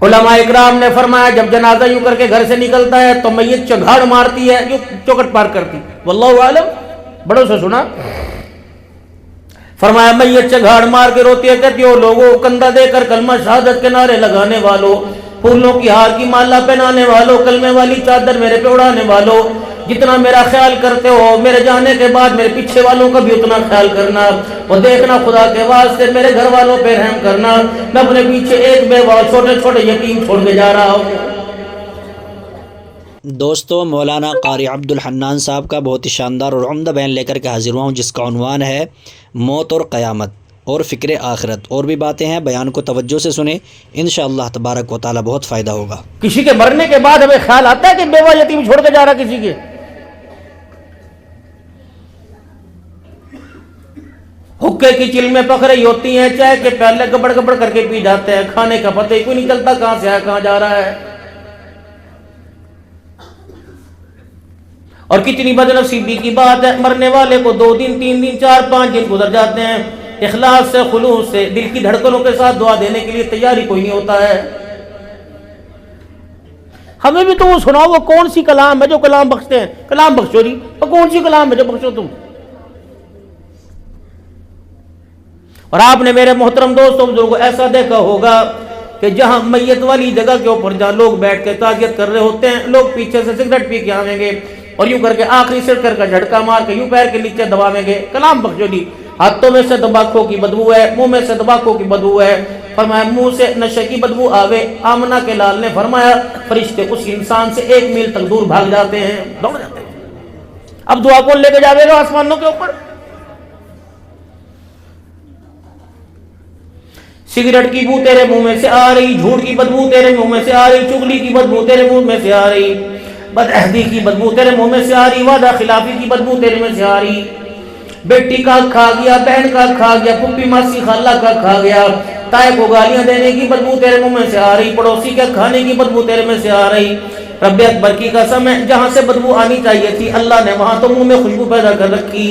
उलमा इकराम ने फरमाया जब जनाजा यूं करके घर से निकलता है तो मैयत चौघाड़ मारती है, यूं चौकट पार करती। वल्लाहु आलम, बड़ों से सुना। फरमाया मैयत चौघाड़ मार के रोती है, कहती हो लोगों कंधा देकर कलमा शहादत के नारे लगाने वालों, फूलों की हार की माला पहनाने वालों, कलमे वाली चादर मेरे पे उड़ाने वालों, जितना मेरा ख्याल करते हो मेरे जाने के बाद मेरे पीछे वालों का भी उतना ख्याल करना। और देखना खुदा के वास्ते मेरे घर वालों पे रहम करना, मैं अपने पीछे एक बेवा छोटे छोटे यतीम छोड़ के जा रहा हूँ। दोस्तों, मौलाना कारी अब्दुल हन्नान साहब का बहुत ही शानदार और उम्दा बयान लेकर के हाजिर हुआ हूँ, जिसका उन्वान है मौत और क़यामत और फ़िक्र आखिरत। और भी बातें हैं, बयान को तवज्जो से सुने, इंशाअल्लाह तबारक व तआला बहुत फ़ायदा होगा। किसी के मरने के बाद हमें ख्याल आता है कि बेवा यतीम छोड़ के जा रहा किसी के? हुक्के की चिलमें पक रही होती हैं, चाय के प्याले गबड़ गबड़ करके पी जाते हैं, खाने का पता ही कोई नहीं चलता कहां से आया कहां जा रहा है। और कितनी बदनसीबी की बात है, मरने वाले को 2 दिन 3 दिन 4 5 दिन गुजर जाते हैं, इखलास से खुलूस से दिल की धड़कनों के साथ दुआ देने के लिए तैयारी कोई नहीं होता है। हमें भी तो वो सुनाओ, वो कौन सी कलाम है जो कलाम बख्शते हैं? कलाम बख्शो जी, वो कौन सी कलाम है जो बख्शो तुम? और आपने मेरे मोहतरम दोस्तों बुजुर्गों ऐसा देखा होगा कि जहां मैयत वाली जगह के ऊपर जहां लोग बैठ के ताजियत कर रहे होते हैं, लोग पीछे से सिगरेट पी के आवेंगे और यूं करके आखिरी सिर का झटका मार के यूं पैर के नीचे दबावेंगे। कलाम बख्शो जी, हाथों में से तंबाकू की बदबू है, मुंह में से तंबाकू की बदबू है। फरमाया मुंह से नशे की बदबू आवे, आमना के लाल ने फरमाया फरिश्ते उस इंसान से 1 मील तक दूर भाग जाते हैं, दौड़ जाते हैं। अब दुआ कौन लेके जावेगा आसमानों के ऊपर? सिगरेट की बू तेरे मुंह में से आ रही, झूठ की बदबू तेरे मुंह में से आ रही, चुगली की बदबू तेरे मुंह में से आ रही, बदअहदी की बदबू तेरे मुंह में से आ रही, वादा खिलाफी की बदबू तेरे में से आ रही, बेटी का खा गया, बहन का खा गया, पुप्पी मासी खाला का खा गया, ताए को गालियां देने की बदबू तेरे मुंह में से आ रही, पड़ोसी के खाने की बदबू तेरे में से आ रही। रब्बे अकबर की कसम है, जहां से बदबू आनी चाहिए थी अल्लाह ने वहां तो मुंह में खुशबू पैदा कर रखी।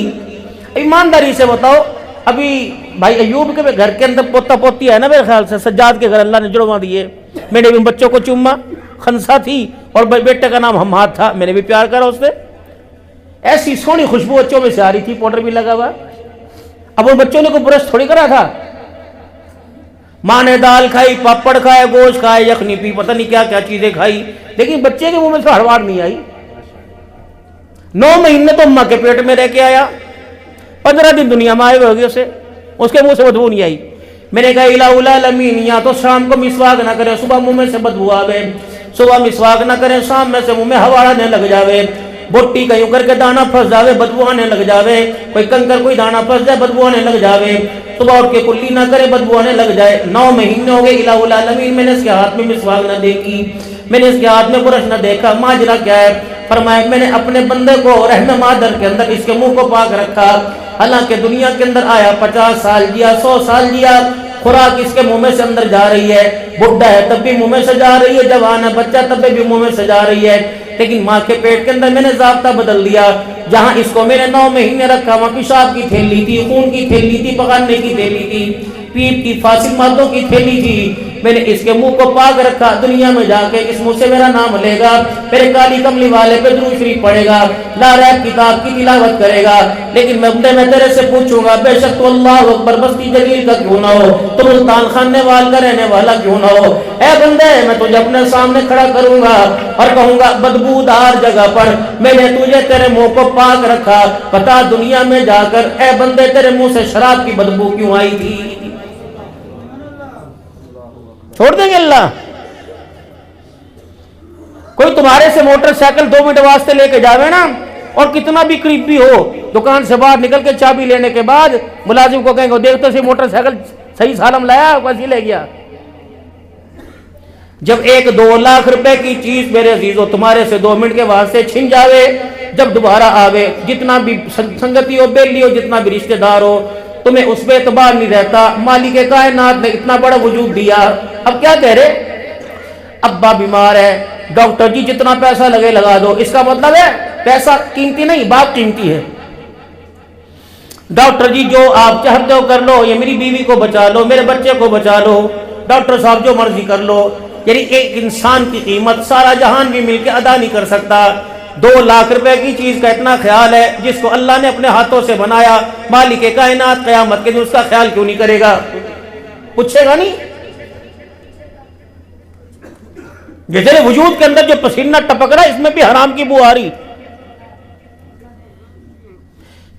ईमानदारी से बताओ, अभी भाई अयूब के घर के अंदर पोता पोती है ना, मेरे ख्याल से सज्जाद के घर अल्लाह ने जुड़वा दिए। मैंने भी बच्चों को चुम्मा, खनसा थी और बेटे का नाम हमाद था, मैंने भी प्यार करा उससे। ऐसी सोहनी खुशबू बच्चों में से आ रही थी, पाउडर भी लगा हुआ। अब उन बच्चों ने कोई ब्रश थोड़ी करा था, माँ ने दाल खाई, पापड़ खाए, गोश्त खाए, यखनी पी, पता नहीं क्या क्या चीजें खाई, लेकिन बच्चे के मुंह में से हड़वाड़ नहीं आई। 9 महीने तो अम्मा के पेट में रह के आया, 15 दिन दुनिया में आए हुए होगी उसे, उसके मुंह से बदबू नहीं आई। मैंने कहा इलाहुल आलमीन, या तो शाम को मिसवाक ना करें, सुबह मुंह में से बदबू आवे, सुबह मिसवाक ना करें, शाम में से मुंह में हवा आने लग जावे, बोटी कहीं करके दाना फंस जावे, बदबू आने लग जावे, कोई कंकर कोई दाना फंस जाए, बदबू आने लग जावे, सुबह उठ के कुल्ली ना करे, बदबू आने लग जाए। 9 महीने हो गए, इलाहुल आलमीन मैंने इसके हाथ में मिसवाक ना देखी, मैंने इसके हाथ में ब्रश ना देखा, माजरा क्या है? फरमाया मैंने अपने बंदे को रहम मादर के अंदर इसके मुंह को पाक रखा, हालांकि दुनिया के अंदर आया 50 साल जिया, 100 साल जिया, खुराक इसके मुंह में से अंदर जा रही है, बुढ़ा है तब भी मुंह में से जा रही है, जवान है बच्चा तब भी मुंह में से जा रही है। लेकिन माँ के पेट के अंदर मैंने ज़ाब्ता बदल दिया, जहां इसको मैंने 9 महीने रखा वहां पेशाब की थैली थी, खून की थैली थी, पकाने की थैली थी, पीप की फासिल मादों की थैली थी। मैंने इसके मुंह को पाक रखा, दुनिया में जाके इस मुंह से मेरा नाम लेगा, मेरे काली कमली वाले पे दुरूद शरीफ पढ़ेगा, ला रैब किताब की तिलावत करेगा। लेकिन मैं तेरे से पूछूंगा, बेशक तो अल्लाह अकबर बस्ती जलील का क्यों ना हो, तो मुल्तान खाने वाल का रहने वाला क्यों ना हो, ऐ बंदे मैं तुझे अपने सामने खड़ा करूंगा और कहूंगा बदबूदार जगह पर मैंने तुझे तेरे मुंह को पाक रखा, पता दुनिया में जाकर ऐ बंदे तेरे मुंह से शराब की बदबू क्यों आई थी? छोड़ देंगे अल्लाह? कोई तुम्हारे से मोटरसाइकिल 2 मिनट वास्ते लेके जावे ना, और कितना भी करीबी हो, दुकान से बाहर निकल के चाबी लेने के बाद मुलाजिम को कहेंगे देख तो सही मोटरसाइकिल सही सालम लाया, वैसी ले गया। जब 1-2 लाख रुपए की चीज मेरे अजीजों तुम्हारे से 2 मिनट के वास्ते छिन जावे, जब दोबारा आवे, जितना भी संगति हो, बेली हो, जितना भी रिश्तेदार हो, तुम्हें उस पर एतबार नहीं रहता। मालिक कायनात ने इतना बड़ा वजूद दिया, अब क्या कह रहे? अब्बा बीमार है, डॉक्टर जी जितना पैसा लगे लगा दो, इसका मतलब है पैसा कीमती नहीं, बाप कीमती है। डॉक्टर जी जो आप चाहते हो कर लो, ये मेरी बीवी को बचा लो, मेरे बच्चे को बचा लो, डॉक्टर साहब जो मर्जी कर लो। यानी एक इंसान की कीमत सारा जहान भी मिलकर अदा नहीं कर सकता। 2 लाख रुपए की चीज का इतना ख्याल है जिसको अल्लाह ने अपने हाथों से बनाया, मालिक कायनात क़यामत के दिन उसका ख्याल क्यों नहीं करेगा? पूछेगा नहीं? ये तेरे वजूद के अंदर जो पसीना टपक रहा है इसमें भी हराम की बू आ रही।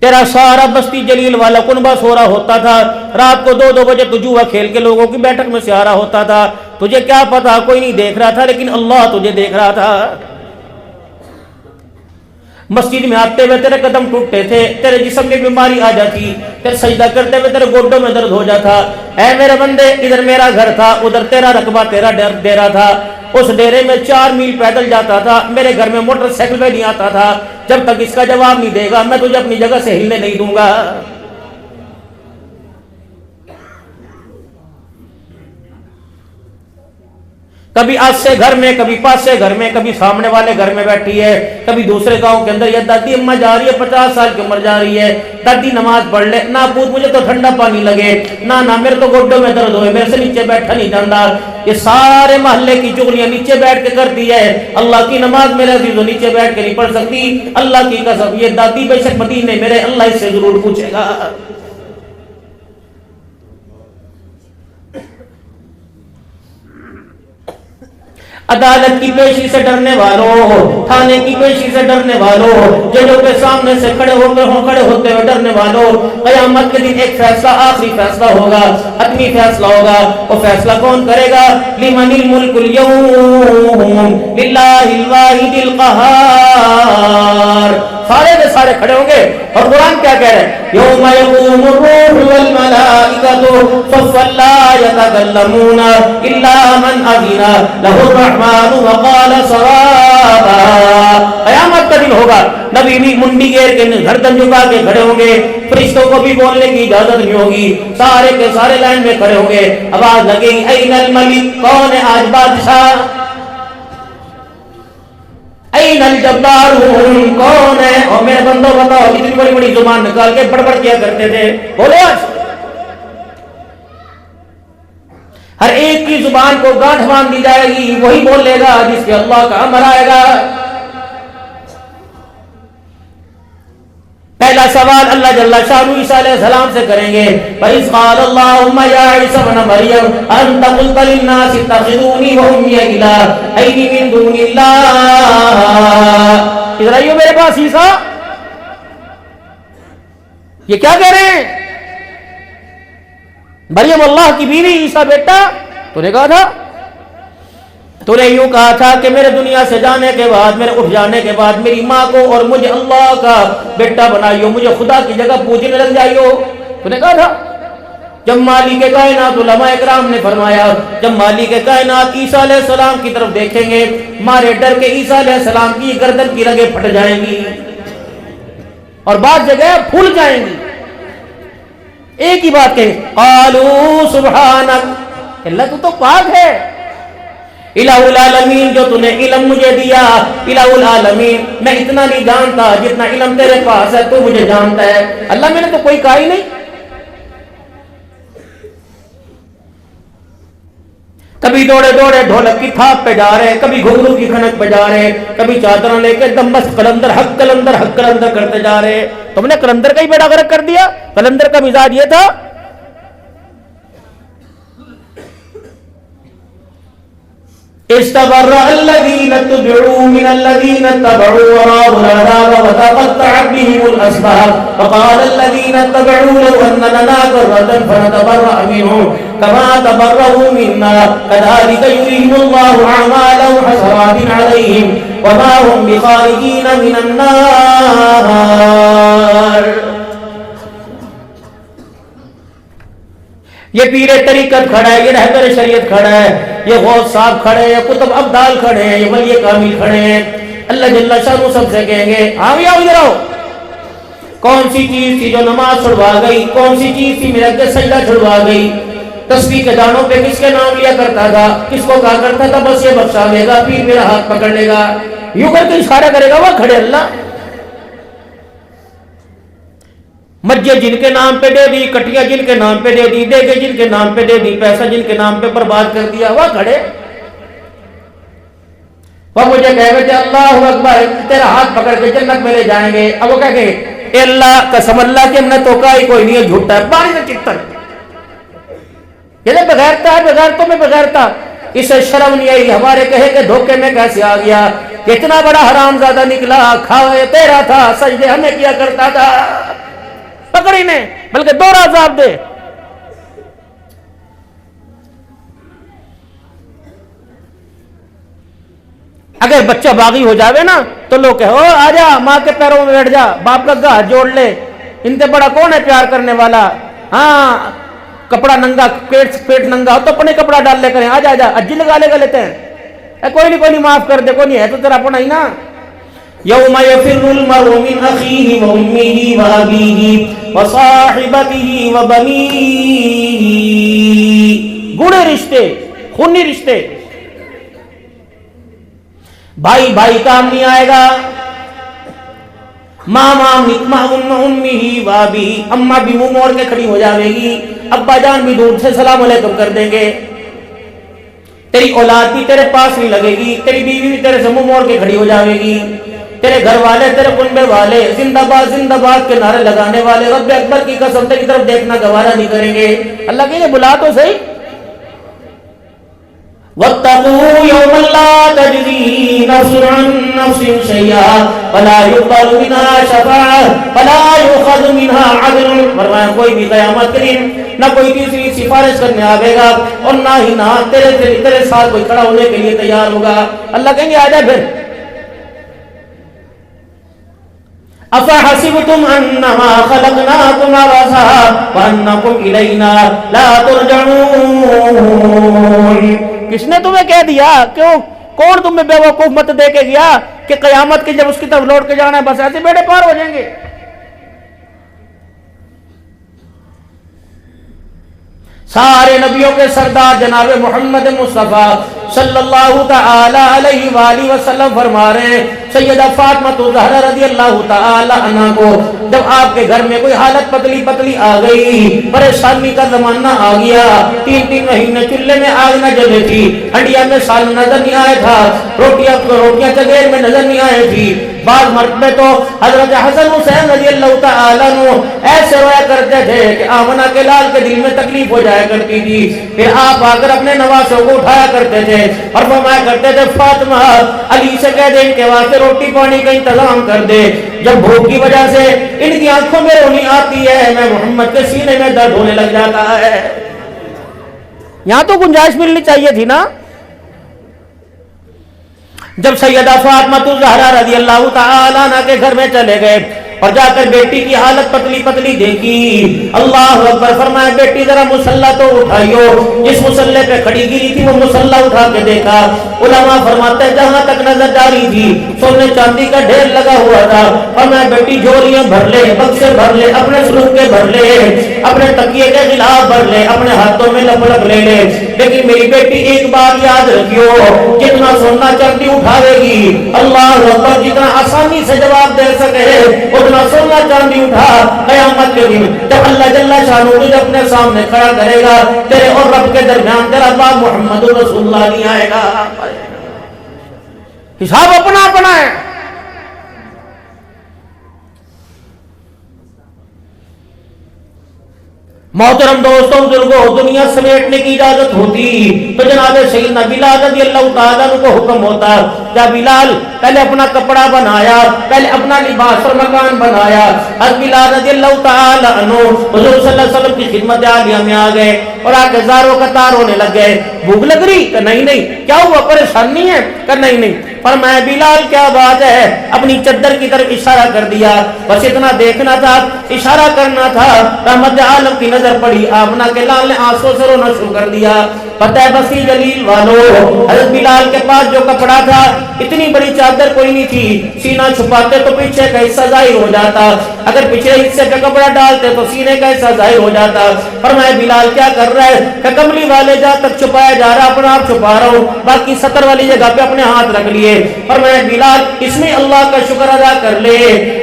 तेरा सारा बस्ती जलील वाला कुनबा सो रहा होता था, रात को 2-2 बजे तू जुआ खेल के लोगों की बैठक में से आ रहा होता था। तुझे क्या पता, कोई नहीं देख रहा था, लेकिन अल्लाह तुझे देख रहा था। मस्जिद में आते हुए तेरे कदम टूटते थे, तेरे जिस्म में बीमारी आ जाती, तेरे सजदा करते हुए तेरे गोड्डों में दर्द हो जाता। ऐ मेरे बंदे, इधर मेरा घर था, उधर तेरा रकबा, तेरा डेरा था। उस डेरे में 4 मील पैदल जाता था, मेरे घर में मोटरसाइकिल पे नहीं आता था। जब तक इसका जवाब नहीं देगा मैं तुझे अपनी जगह से हिलने नहीं दूंगा। कभी आज से घर में, कभी पास से घर में, कभी सामने वाले घर में बैठी है, कभी दूसरे गांव के अंदर। ये दादी अम्मा जा रही है, 50 साल की उम्र जा रही है, दादी नमाज पढ़ ले ना, पूछ मुझे तो ठंडा पानी लगे ना, ना मेरे तो गोड्डों में दर्द होए, मेरे से नीचे बैठा नहीं जाता। ये सारे मोहल्ले की चुगलियां नीचे बैठ के करती है, अल्लाह की नमाज मेरे अजीजों नीचे बैठ के नहीं पढ़ सकती। अल्लाह की कसम, ये दादी बेशक मदीने मेरे, अल्लाह इससे जरूर पूछेगा। अदालत की पेशी से डरने वालों, थाने की पेशी से डरने वालों, जजों के सामने से खड़े होते हुए डरने वालों, क़यामत के दिन एक फैसला, आखिरी फैसला होगा, हतमी फैसला होगा। वो फैसला कौन करेगा? लिमनिल मुल्कुल यौम लिल्लाहिल वाहिदिल क़हार। सारे के सारे खड़े होंगे और कुरान क्या कह रहे हैं? यौम यक़ूमुर रूहु वल मलाइकतु सफ़्फ़न ला यतकल्लमूना इल्ला मन अज़िना लहुर रहमानु व क़ाल सवाबा। क़यामत का दिन होगा, नबी भी मुंडी घेर के गर्दन झुका के खड़े होंगे, फरिश्तों को भी बोलने की इजाजत नहीं होगी, सारे के सारे लाइन में खड़े होंगे। आवाज लगेगी, ऐनल मलिक, कौन है आज बादशाह? ऐनल जब्बार, कौन है? और मेरे बंदो बताओ, इतनी बड़ी बड़ी जुबान निकाल के बड़बड़ किया करते थे, बोलो आज। हर एक की जुबान को गांठ बांध दी जाएगी, वही बोलेगा जिसके अल्लाह का अमर आएगा। पहला सवाल अल्लाह जल्ला शानु ईसा अलैहिस्सलाम से करेंगे। फइज़ क़ाल अल्लाहुम्मा या ईसा इब्न मरियम अंत क़ुल्त लिन्नास इत्तख़िज़ूनी व उम्मी इलाहैनि मिन दूनिल्लाह। इधर आइयो मेरे पास ईसा, ये क्या कह रहे हैं? मरियम अल्लाह की बीवी, ईसा बेटा। तूने कहा था, तूने यूं कहा था कि मेरे दुनिया से जाने के बाद, मेरे उठ जाने के बाद मेरी माँ को और मुझे अल्लाह का बेटा बनाइयो, मुझे खुदा की जगह पूजने लग जाइयो। तूने कहा था। जब मालिक कायनात उलमा इकराम ने फरमाया, जब मालिक कायनात ईसा अलैहिस्सलाम की तरफ देखेंगे, मारे डर के ईसा अलैहिस्सलाम की गर्दन की रगें फट जाएंगी और बाद जगह फूल जाएंगी। एक ही बात कहे, क़ालू सुब्हानक, अल्लाह तू तो पाक है। इलाहुल आलमीन, जो तूने इल्म मुझे दिया, इलाहुल आलमीन, मैं इतना नहीं जानता जितना इल्म तेरे पास है, तू मुझे जानता है। अल्लाह मैंने तो कोई कहा ही नहीं। कभी दौड़े दौड़े ढोलक की थाप पे जा रहे, कभी घुंघरू की खनक पे जा रहे, कभी चादर लेके दम बस कलंदर हक कलंदर हक कलंदर करते जा रहे। तुमने कलंदर का ही बेड़ा गर्क कर दिया। कलंदर का मिजाज ये था, इस्तबर्रा अल्लज़ीना तुबिऊ मिनल्लज़ीना तबऊ वराअुल अज़ाब व तक़त्तअत बिहिमुल अस्बाब फ़क़ाल अल्लज़ीना तबऊ लौ अन्न लना कर्रतन फनतबर्रा मिनहुम कमा तबर्रऊ मिन्ना कज़ालिक युरीहिमुल्लाहु अअमालहुम हसरातिन अलैहिम व मा हुम बिखारिजीन मिनन नार। ये पीरे तरीकत खड़ा है, ये रहबर शरीयत खड़ा है, ये गौस साहब खड़े हैं, कुतुब अब्दाल खड़े हैं, ये वली कामिल खड़े हैं। अल्लाह जल्ला शानु सबसे कहेंगे, हाँ भैया इधर आओ, कौन सी चीज थी जो नमाज छुड़वा गई? कौन सी चीज थी मेरे के सजदा छुड़वा गई? तस्बीह के दानों पे किसके नाम लिया करता था? किसको कहा करता था बस ये बख्शा देगा, फिर मेरा हाथ पकड़ लेगा, यूं करके इशारा करेगा, वह खड़े अल्लाह। मस्जिद जिनके नाम पे दे दी, कटिया जिनके नाम पे दे दी, देगे जिनके नाम पे दे दी, पैसा जिनके नाम पे बर्बाद कर दिया, वह खड़े। वह मुझे कह बैठे अल्लाह अकबर, तेरा हाथ पकड़ के जन्नत में ले जाएंगे। अब वो कहेंगे अल्लाह कसम अल्लाह की हमने तो ही कोई नहीं है, झूठा है, बारी से चित्तर, ये बगैरता है, बगैरतों में बगैरता। इसे शर्म नहीं आई, हमारे कहे के धोखे में कैसे आ गया, कितना बड़ा हरामजादा निकला, खाए तेरा था, सजदे हमें किया करता था, पकड़ी ने बल्कि दोहरा अज़ाब दे। अगर बच्चा बागी हो जावे ना तो लोग कहे ओ आजा माँ के पैरों में बैठ जा, बाप का हाथ जोड़ ले, इनसे बड़ा कौन है प्यार करने वाला। हाँ कपड़ा नंगा, पेट नंगा हो तो अपने कपड़ा डाल ले करें, आजा आजा अज्जी लगा ले लेते हैं, कोई नहीं माफ कर दे, कोई नहीं है तो तेरा अपना ही ना। यौम यफिरुल मरउ मिन अखीहि व उम्मिहि व अबीहि व साहिबतिहि व बनीहि, गूढ़े रिश्ते, खूनी रिश्ते, भाई भाई काम नहीं आएगा। अम्मा भी मुंह मोड़ के खड़ी हो जाएगी, अब्बा जान भी दूर से सलाम अलैकुम कर देंगे, तेरी औलाद भी तेरे पास नहीं लगेगी, तेरी बीवी भी तेरे से मुंह मोड़ के खड़ी हो जाएगी, तेरे घर वाले, तेरे कुनबे वाले जिंदाबाद जिंदाबाद के नारे लगाने वाले रब्बे अकबर की कसम तेरी तरफ देखना गवारा नहीं करेंगे। अल्लाह के बुला तो सही। वत्तकू यौमन ला तजज़ी नफ्सुन अन नफ्सिन शैआ वला युक़बलु मिन्हा शफ़ाअह वला युख़ज़ु मिन्हा अदल। फरमाया कोई भी क़यामत के दिन ना कोई तीसरी सिफारिश करने आवेगा और ना ही ना तेरे साथ कोई खड़ा होने के लिए तैयार होगा। अल्लाह कहेंगे आजा फिर, अफ़हसिबतुम अन्नमा ख़लक़नाकुम अबसा व अन्नकुम इलैना ला तुरजऊन। किसने तुम्हें कह दिया, क्यों कौन तुम्हें बेवकूफ मत दे के गया कि कयामत की जब उसकी तरफ लौट के जाना है बस ऐसे बेड़े पार हो जाएंगे। सारे नबियों के सरदार जनाब मोहम्मद मुस्तफा सल्लल्लाहु तआला अलैहि वाली वसल्लम फरमा रहे हैं, सैयदा फातिमा ज़हरा रज़ियल्लाहु तआला अन्हा को जब आपके घर में कोई हालत पतली पतली आ गई, परेशानी का जमाना आ गया, 3-3 महीने चूल्हे में आग न जले थी, हंडिया में साल नजर नहीं आया था, रोटियां चगेर में नजर नहीं आई थी, बाद मर्द में तो हजरत हसन हुसैन रज़ियल्लाहु तआला अन्हु ऐसे रोया करते थे कि आमना के लाल के दिल में तकलीफ हो जाया करती थी। फिर आप आकर अपने नवासों को उठाया करते थे और फरमाया करते थे फातिमा अली से कह दे इनके वास्ते रोटी पानी का इंतजाम कर दे, जब भूख की वजह से इनकी आंखों में रोनी आती है मैं मोहम्मद के सीने में दर्द होने लग जाता है। यहां तो गुंजाइश मिलनी चाहिए थी ना। जब सैयदा फातिमा ज़हरा रज़ियल्लाहु तआला अन्हा के घर में चले गए और जाकर बेटी की हालत पतली पतली देखी, अल्लाह अकबर, फरमाया बेटी जरा मुसल्ला तो उठाइयो। जिस मुसल्ले पे खड़ी गिरी थी वो मुसल्ला उठा के देखा, उलमा फरमाते हैं जहां तक नजर जा रही थी सोने चांदी का ढेर लगा हुआ था। और मैं बेटी झोलियां भर ले, बक्से भर ले, अपने सुलूके भर ले, अपने तकिए के गिलाफ भर ले, अपने हाथों में लपलप ले ले, लेकिन मेरी बेटी एक बात याद रखियो, जितना सोना चांदी उठावेगी अल्लाह अकबर जितना आसानी से जवाब दे सके उतना सोना चांदी उठा, कयामत के दिन जब अल्लाह जल्ला शानू तुझे अपने सामने खड़ा करेगा तेरे और रब के दरमियान तेरा बाप मोहम्मद रसूलुल्लाह नहीं आएगा। हिसाब अपना अपना है। मोहतरम दोस्तों बुजुर्गों, दुनिया समेटने की इजाजत होती तो जनाब सैयदना बिलाल रज़ियल्लाहु ताला अन्हु को हुक्म होता, क्या बिलाल पहले अपना कपड़ा बनाया, पहले अपना लिबास और मकान बनाया। हज़रत बिलाल रज़ियल्लाहु ताला अन्हु हुज़ूर सल्लल्लाहु अलैहि वसल्लम की खिदमत आलिया में आ गए और आके ज़ारों कतार होने लग गए। भूख लग रही? नहीं नहीं। क्या हुआ, परेशानी है? नहीं नहीं। पर मैं बिलाल क्या बात है, अपनी चद्दर की तरफ इशारा कर दिया, बस इतना देखना था, इशारा करना था, रहमत आलम की नजर पड़ी, आमना के लाल ने आंसू से रोना शुरू कर दिया। पता है बसी जलील वालों, हज़रत बिलाल के पास जो कपड़ा था इतनी बड़ी चादर कोई नहीं थी, सीना छुपाते तो पीछे का हिस्सा जाहिर हो जाता, अगर पिछले हिस्से पे कपड़ा डालते तो सीने का हिस्सा जाहिर हो जाता। पर मैं बिलाल क्या कर रहा है, कमली वाले जहां तक छुपाया जा रहा अपना आप छुपा रहा हूँ, बाकी सतर वाली जगह पे अपने हाथ रख लिए। पर मैं बिलाल इसमें अल्लाह का शुक्र अदा कर ले,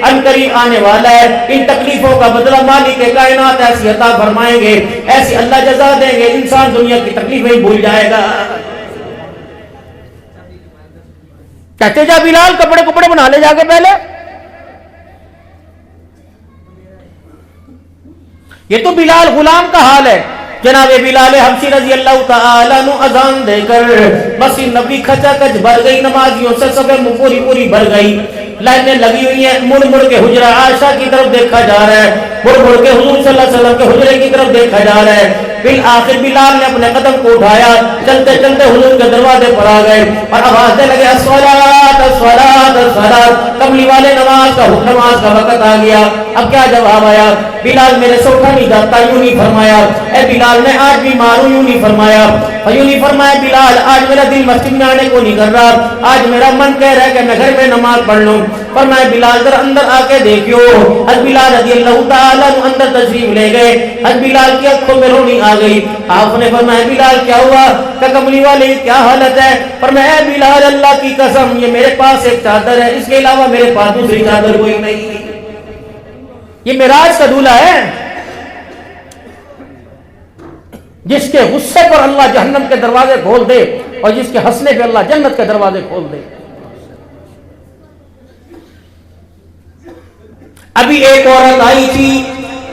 अनकरीब आने वाला है, इन तकलीफों का बदला मालिक के कायनात ऐसी अता फरमाएंगे, ऐसी अल्लाह जजा देंगे, इंसान दुनिया की तकलीफें भूल जाएगा। कहते जा बिलाल कपड़े कपड़े बना ले जाके पहले। ये तो बिलाल गुलाम का हाल है। जनाबे बिलाल हबशी रजी अल्लाह तआला नु अजान देकर मस्जिद नबी खचाखच भर गई, नमाजियों से सब पूरी पूरी भर गई, लाइनें लगी हुई हैं। मुड़ मुड़ के हुजरा आयशा की तरफ देखा जा रहा है, मुड़ मुड़ के हुजूर सल्लल्लाहु अलैहि वसल्लम के हुजरे की तरफ देखा जा रहा है। फिर आखिर बिलाल ने अपने कदम को उठाया, चलते चलते हुजूर के दरवाजे पर आ गए और आवाज देने लगे अस्सलात अस्सलात अस्सलात। कमली वाले नमाज का वक्त आ गया। अब क्या जवाब आया? बिलाल मेरे से उठा नहीं जाता, यूं नहीं फरमाया ए बिलाल मैं आज भी मारूं, यूं नहीं फरमाया। और यूं नहीं फरमाया बिलाल आज मेरा दिल मस्जिद में आने को नहीं कर रहा, आज मेरा मन कह रहा है कि मैं घर में नमाज पढ़ लूं। फरमाया बिलाल जरा अंदर आके देखियो। हज़रत बिलाल रज़ी अल्लाह तआला अंदर तशरीफ ले गए। हज़रत बिलाल की आंखों में रोनी आ गई। आपने फरमाया बिलाल क्या हुआ? कमली वाले क्या हालत है? फरमाया बिलाल अल्लाह की कसम ये मेरे पास एक चादर है, इसके अलावा मेरे पास दूसरी चादर कोई नहीं। ये मेराज का दूल्हा है जिसके गुस्से पर अल्लाह जहन्नम के दरवाजे खोल दे और जिसके हंसने पे अल्लाह जन्नत के दरवाजे खोल दे। अभी एक औरत आई थी,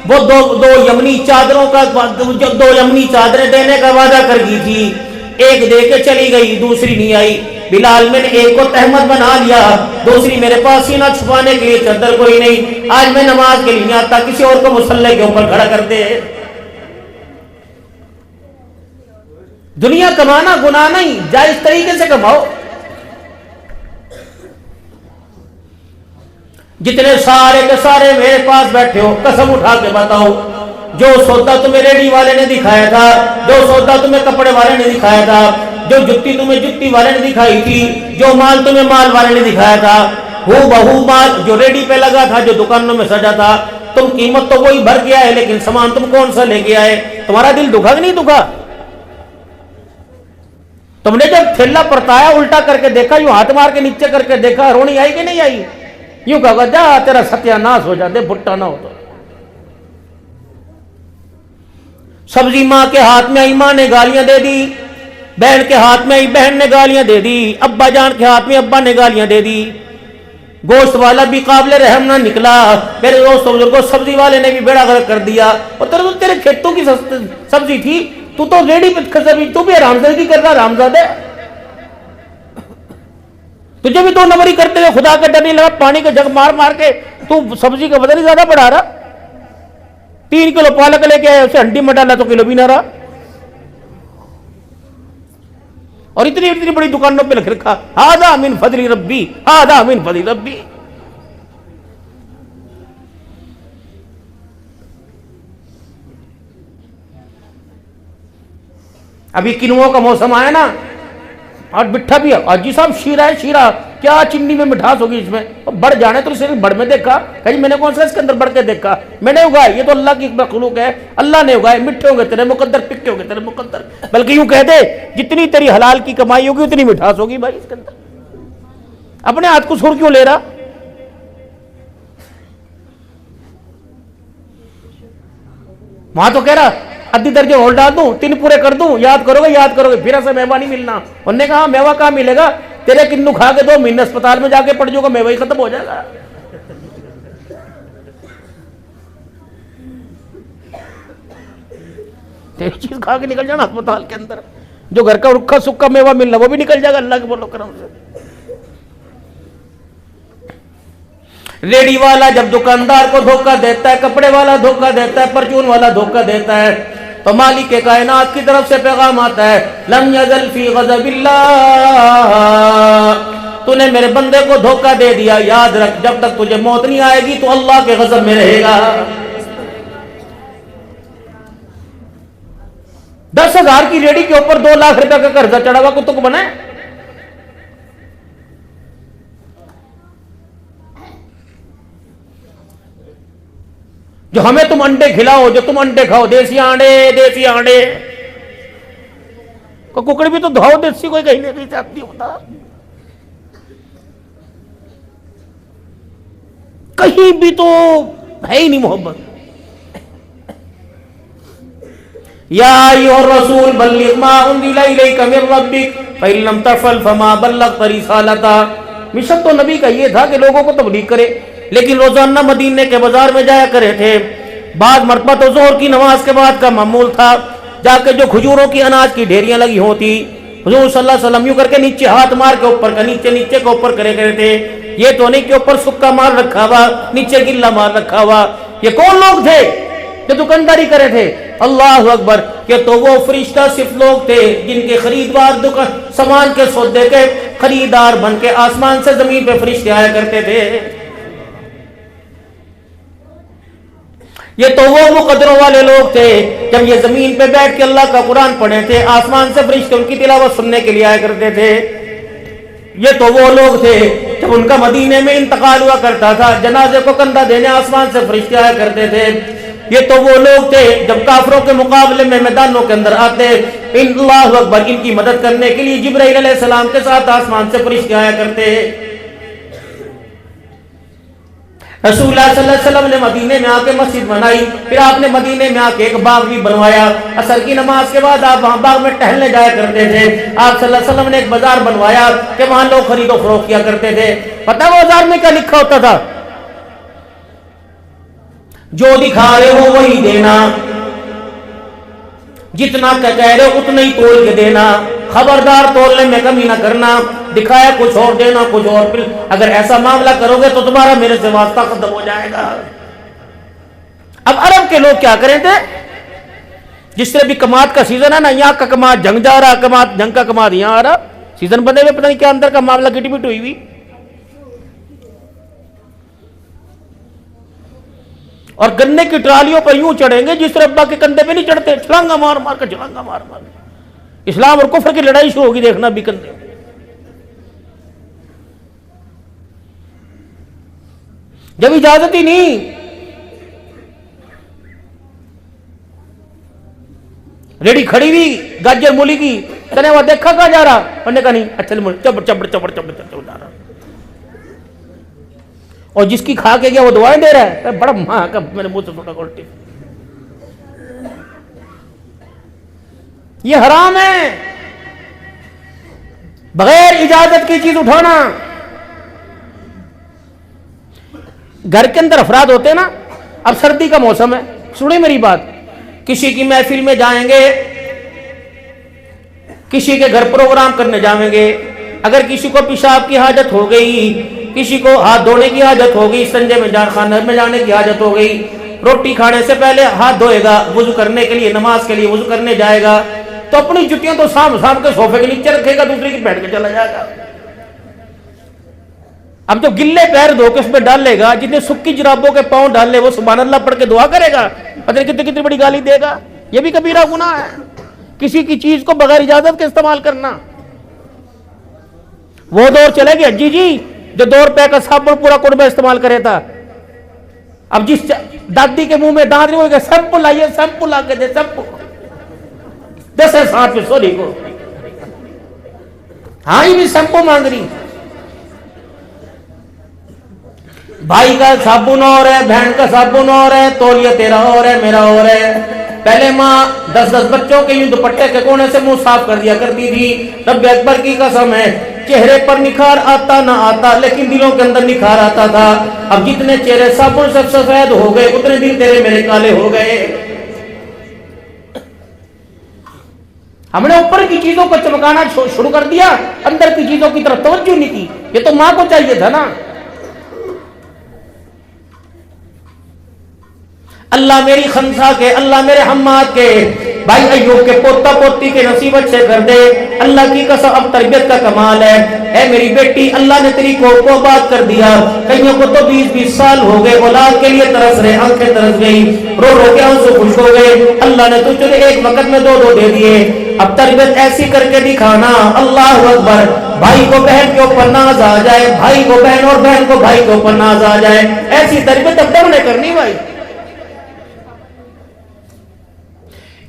वो दो यमनी चादरों का दो यमनी चादरें देने का वादा कर गई थी। एक दे के चली गई, दूसरी नहीं आई। बिलाल मैंने एक को तहमत बना लिया, दूसरी मेरे पास सीना छुपाने के लिए चादर कोई नहीं। आज मैं नमाज के लिए नहीं आता, किसी और को मुसल्ले के ऊपर खड़ा कर दे। दुनिया कमाना गुनाह नहीं, जायज तरीके से कमाओ। जितने सारे के सारे मेरे पास बैठे हो, कसम उठा के बताओ जो सौदा तुम्हें रेडी वाले ने दिखाया था, जो सौदा तुम्हें कपड़े वाले ने दिखाया था, जो जुत्ती तुम्हें जुत्ती वाले ने दिखाई थी, जो माल तुम्हें माल वाले ने दिखाया था, हू बहू माल जो रेडी पे लगा था, जो दुकानों में सजा था, तुम कीमत तो वही भर के आए लेकिन सामान तुम कौन सा लेके आए? तुम्हारा दिल दुखा कि नहीं दुखा? तुमने जब थैला परताया उल्टा करके देखा, यूं हाथ मार के नीचे करके देखा, रोनी आई कि नहीं आई? यूं कहा जा तेरा सत्यानाश हो जाते, भुट्टा ना हो तो। सब्जी मां के हाथ में आई, मां ने गालियां दे दी। बहन के हाथ में आई, बहन ने गालियां दे दी। अब्बा जान के हाथ में अब्बा ने गालियां दे दी। गोश्त वाला भी काबिल रहम ना निकला। मेरे दोस्तों बुजुर्गों, सब्जी वाले ने भी बेड़ा गर्क कर दिया। और तेरे खेतों की सब्जी थी, तू तो रेडी तू भी हरामजादी कर रहा, हरामजादे। तुझे भी 2 नंबरी करते हुए खुदा का डर नहीं लगा? पानी के जग मार मार के तू सब्जी का वजन नहीं ज्यादा बढ़ा रहा। 3 किलो पालक लेके आया, उसे हंडी में डाला तो किलो भी ना रहा। और इतनी इतनी बड़ी दुकानों पे लिख रखा हादा मिन फजली रब्बी, हादा मिन फजली रब्बी। अभी किनुओं का मौसम आया ना, और मिठा भी है। जी साहब शीरा है, शीरा क्या चिन्नी में मिठास होगी इसमें? तो बढ़ जाने तो सिर्फ बढ़ में देखा, कहीं मैंने कौन सा इसके अंदर बढ़ के देखा? मैंने उगाए, ये तो अल्लाह की मखलूक है, अल्लाह ने उगाए। मिठे होंगे तेरे मुकद्दर, फिक्के होंगे तेरे मुकद्दर। बल्कि यूं कह दे जितनी तेरी हलाल की कमाई होगी उतनी मिठास होगी भाई इसके अंदर। अपने हाथ को सुर क्यों ले रहा? वहां तो कह रहा अद्धी दर्जे और डाल दूं, 3 पूरे कर दूं, याद करोगे फिर ऐसा मेवा नहीं मिलना। उन्होंने कहा मेवा कहां मिलेगा? तेरे किन्नू खा के 2 महीने अस्पताल में जाके पड़ जाओगे, मेवा ही खत्म हो जाएगा। तेरी चीज खा के निकल जाना अस्पताल के अंदर, जो घर का रुखा सुक्का मेवा मिलना वो भी निकल जाएगा अल्लाह के बोलो करम से। रेडी वाला जब दुकानदार को धोखा देता है, कपड़े वाला धोखा देता है, परचून वाला धोखा देता है, तो मालिक के कायनात की तरफ से पैगाम आता है लम यज़ल फी ग़ज़बिल्लाह, तूने मेरे बंदे को धोखा दे दिया, याद रख जब तक तुझे मौत नहीं आएगी तो अल्लाह के ग़ज़ब में रहेगा। 10,000 की रेडी के ऊपर 2 लाख रुपए का कर्जा चढ़ा हुआ कुत्तों को बना है। जो हमें तुम अंडे खिलाओ, जो तुम अंडे खाओ, देसी अंडे को कुकड़ी भी तो धाओ देसी, कोई कहीं नहीं चाहती होता, कहीं भी तो है ही नहीं मोहब्बत। या अय्युहर रसूल बल्लिग मा उनज़िला इलैका मिन रब्बिक फ़इन लम तफ़अल फ़मा बल्लग़्ता रिसालता। मिशन तो नबी का ये था कि लोगों को तबलीग करे, लेकिन रोजाना मदीने के बाजार में जाया करे थे। बाद मरतबा तो जोहर की नमाज के बाद का मामूल था, जाके जो खजूरों की अनाज की ढेरियां लगी होती, हुजूर सल्लल्लाहु अलैहि वसल्लम यूं करके नीचे हाथ मार के ऊपर का नीचे, नीचे के ऊपर करे करे थे। ये तो नहीं कि ऊपर सुक्का माल रखा हुआ, नीचे गिल्ला माल रखा हुआ। ये कौन लोग थे जो दुकानदारी करे थे? अल्लाह अकबर। के तो वो फरिश्ता सिर्फ लोग थे जिनके खरीदवार दुकान सामान के सौदे के खरीदार बन के आसमान से जमीन पे फरिश्ते आया करते थे। ये तो वो मुकद्दरों वाले लोग थे जब ये जमीन पे बैठ के अल्लाह का कुरान पढ़े थे, आसमान से फरिश्ते उनकी तिलावत सुनने के लिए आया करते थे। ये तो वो लोग थे जब उनका मदीने में इंतकाल हुआ करता था, जनाजे को कंधा देने आसमान से फरिश्ते आया करते थे। ये तो वो लोग थे जब काफिरों के मुकाबले में मैदानों के अंदर आते, अल्लाहु अकबर, इनकी मदद करने के लिए जिब्राइल अलैहिस्सलाम के साथ आसमान से फरिश्ते आया करते। रसूलुल्लाह सल्लल्लाहु अलैहि वसल्लम ने मदीने में आके मस्जिद बनाई, फिर आपने मदीने में आके एक बाग भी बनवाया। असर की नमाज के बाद आप वहां बाग में टहलने जाया करते थे। आप सल्लल्लाहु अलैहि वसल्लम ने एक बाजार बनवाया कि वहां लोग खरीदो फरोख्त किया करते थे। पता है बाजार में क्या लिखा होता था? जो दिखा रहे हो वही देना, जितना कह रहे हो उतना ही तोल के देना, खबरदार तोलने में कमी ना करना, दिखाया कुछ और देना कुछ और। फिर अगर ऐसा मामला करोगे तो तुम्हारा मेरे से वास्ता खत्म हो जाएगा। अब अरब के लोग क्या करें थे, जिस तरह भी कमात का सीजन है ना, यहाँ का कमात जंग जा रहा, कमात जंग का कमात यहाँ आ रहा, सीजन बने हुए, पता नहीं क्या अंदर का मामला गिटमिट हुई हुई। और गन्ने की ट्रालियों पर यूं चढ़ेंगे जिस तरह अब्बा के कंधे पे नहीं चढ़ते, छलांगा मार मार कर, छलांगा मार मार। इस्लाम और कुफर की लड़ाई शुरू होगी, देखना भी कंधे। जब इजाजत ही नहीं, रेडी खड़ी हुई गाजर मूली की, तने वह देखा कहा जा रहा, पढ़ने का नहीं, अच्छा चबड़ चबड़ चबड़ चबड़ चबड़ जा रहा। और जिसकी खा के गया वो दुआएं दे रहा है, बड़ा मां का मेरे मुंह से छोटा उल्टी। ये हराम है, बगैर इजाजत की चीज उठाना। घर के अंदर अफराद होते हैं ना, अब सर्दी का मौसम है, सुनिए मेरी बात, किसी की महफिल में जाएंगे, किसी के घर प्रोग्राम करने जाएंगे, अगर किसी को पेशाब की हाजत हो गई, किसी को हाथ धोने की हाजत हो गई, संजय में खाने में जाने की हाजत हो गई, रोटी खाने से पहले हाथ धोएगा, वुजू करने के लिए, नमाज के लिए वुजू करने जाएगा, तो अपनी जुतियां तो साम के सोफे के नीचे रखेगा, दूसरी की बैठ के चला जाएगा। अब जब गिल्ले पैर धो के उसमें डाल लेगा, जितने सुक्की जुराबों के पांव डाल ले वो सुभान अल्लाह पढ़ के दुआ करेगा, पता नहीं कितनी कितनी बड़ी गाली देगा। ये भी कबीरा गुनाह है, किसी की चीज को बगैर इजाजत के इस्तेमाल करना। वो दौर चले गए जी जी जो 2 रुपए का साबुन पूरा कुड़बा इस्तेमाल करे था। अब जिस दादी के मुंह में दांत नहीं होगा, शैम्पू लाइए, शैम्पू ला के दे, शैम्पू 10 है 7 पे सोरी को, हाँ ये भी शैम्पू मांग रही। भाई का साबुन और है, बहन का साबुन और है, तौलिया तेरा और है, मेरा और है। पहले माँ 10-10 बच्चों के यूं दुपट्टे के कोने से मुंह साफ कर दिया करती थी। रब अकबर की कसम है, चेहरे पर निखार आता ना आता, लेकिन दिलों के अंदर निखार आता था। अब जितने चेहरे साबुन से सफेद हो गए, उतने दिल तेरे मेरे काले हो गए। हमने ऊपर की चीजों को चमकाना शुरू कर दिया, अंदर की चीजों की तरफ तवज्जो नहीं की। ये तो माँ को चाहिए था ना। अल्लाह मेरी खंसा के, अल्लाह मेरे हम्माद के, भाई अय्यूब के पोता पोती के नसीब अच्छे कर दे। अल्लाह की कसम, अब तरबियत का कमाल है। ऐ मेरी बेटी, अल्लाह ने तेरी कोख को आबाद कर दिया। कईयों को तो 20-20 साल हो गए, औलाद के लिए तरस रहे, आंखें तरस गई, रो रो के आंसू खुश हो गए। अल्लाह ने तुझे एक वक्त में 2-2 दे दिए। अब तरबियत ऐसी करके दिखाना, अल्लाह अकबर, भाई को बहन के ऊपर नाज आ जाए, भाई को बहन और बहन को भाई के ऊपर नाज आ जाए। ऐसी तरबियत अब तक करनी भाई।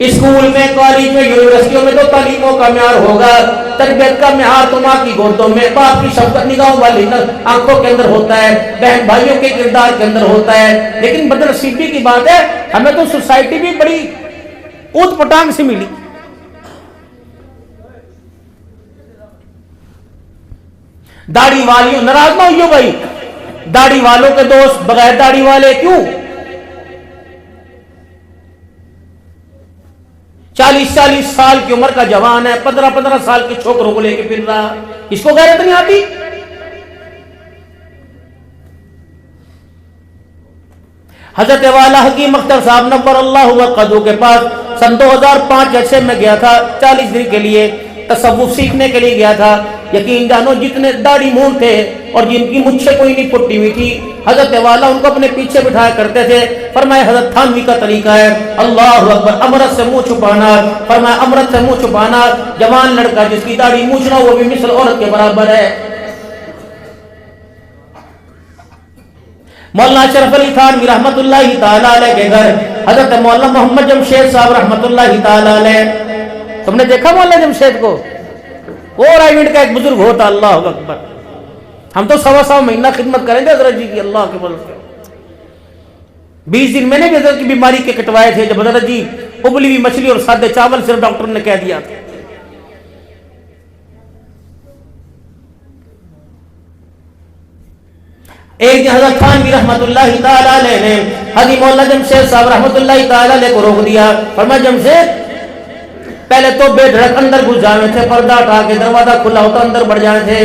स्कूल में, कॉलेज में, यूनिवर्सिटियों में तो तालीमों का म्यार होगा, तरबियत का म्यार तो माँ की गोदों में, बाप की शफकत निगाहों वाली आंखों के अंदर होता है, बहन भाइयों के किरदार के अंदर होता है। लेकिन बदनसीबी की बात है, हमें तो सोसाइटी भी बड़ी ऊट पटांग से मिली। दाढ़ी वालियों नाराज ना होइयो भाई, दाढ़ी वालों के दोस्त बगैर दाढ़ी वाले क्यों? 40-40 साल की उम्र का जवान है, 15-15 साल के छोकरों को लेके फिर रहा, इसको गैरत नहीं आती? हजरत वाला हकीम अख्तर साहब नव्वर अल्लाह वक़दहू के पास सन 2005 या 6 में गया था, 40 दिन के लिए तसव्वुफ सीखने के लिए गया था। यकीन जानो जितने दाढ़ी मूंछ थे और जिनकी मुझसे कोई नहीं पुट्टी हुई थी, हजरत वाला उनको अपने पीछे बिठाया करते थे। फरमाया हजरत थानवी का तरीका है अल्लाह अकबर, अमृत से मुंह छुपाना। फरमाया अमृत से मुंह छुपाना, जवान लड़का जिसकी दाढ़ी मूंछ ना वो भी मिस्र औरत के बराबर है। मौलाना अशरफ अली थानवी रहमतुल्लाहि ताला अलैह के घर हजरत मौलाना मोहम्मद जमशेद साहब रहमतुल्लाहि ताला अलैह, तुमने देखा मौलाना जमशेद को? और आइवेंट का एक बुजुर्ग होता, अल्लाह अकबर। हम तो 1.25 महीना खिदमत करेंगे हजरत जी की, अल्लाह के बल से 20 दिन मैंने भी हजरत की बीमारी के कटवाए थे, जब हजरत जी उबली हुई मछली और सादे चावल सिर्फ डॉक्टर ने कह दिया था। एक दिन हजरत थानवी रहमतुल्लाहि ताला अलैह ने हाजी मौलाना जमशेद साहब रहमतुल्लाहि ताला अलैह को रोक दिया। फरमाया जमशेद पहले तो बेधड़क अंदर घुस जाने थे, पर्दा हटा के दरवाजा खुला होता अंदर बढ़ जाने थे।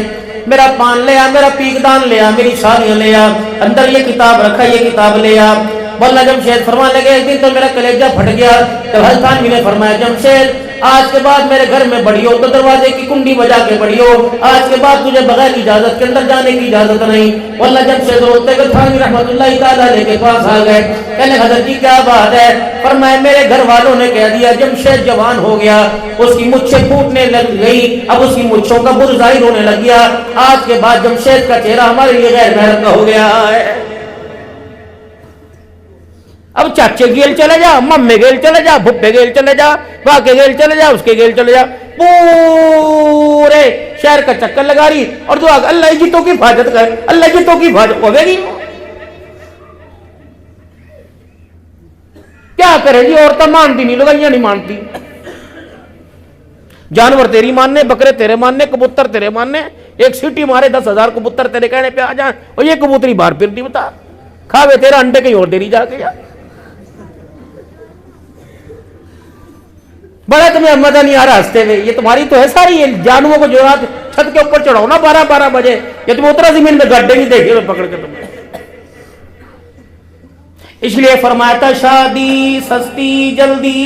मेरा पान ले आ, मेरा पीकदान ले आ, मेरी साड़ियां ले आ, अंदर ये किताब रखा, ये किताब ले आ। मौलाना जमशेद फरमाने लगे एक दिन तो मेरा कलेजा फट गया। तो हजरत थानवी ने फरमाया जमशेद आज के बाद मेरे घर में बढ़ियो तो दरवाजे की कुंडी बजा के बढ़ियो, आज के बाद तुझे बगैर इजाजत के अंदर जाने की इजाजत नहीं। मौलाना जमशेद रोते हुए थानवी रहमतुल्लाहि ताला अलैह के पास आ गए, कहने हजरत जी क्या बात है? फरमाया मेरे घर वालों ने कह दिया जमशेद जवान हो गया, उसकी मुच्छें फूटने लग गई, अब उसकी मुच्छों का बुर जाहिर होने लग गया। आज के बाद जमशेद का चेहरा हमारे लिए गैर महरम का हो गया है। अब चाचे गेल चले जा, मम्मी गेल चले जा, भुप्पे गेल चले जा, बाके गेल चले जा, उसके गेल चले जा, पूरे शहर का चक्कर लगा रही और जो अल्लाह की तो की हिफाजत कर, अल्लाह की तो की हिफाजत होगी। क्या करेगी? औरतें मानती नहीं, लगाइयां नहीं मानती। जानवर तेरी मानने, बकरे तेरे मानने, कबूतर तेरे मानने, एक सीटी मारे 10,000 कबूतर तेरे कहने पे आ जाए और ये कबूतरी बाहर फिरती बता खावे तेरा अंडे कहीं और देरी जाके यार। बड़ा तुम्हें मजा नहीं आ रहा हंसते हुए, ये तुम्हारी तो है सारी ये जानवरों को जो रात छत के ऊपर चढ़ाओ ना 12-12 बजे, ये तुम उतरा जमीन में गड्ढे नहीं देखे पकड़ के तुम्हें। इसलिए फरमाया था शादी सस्ती जल्दी,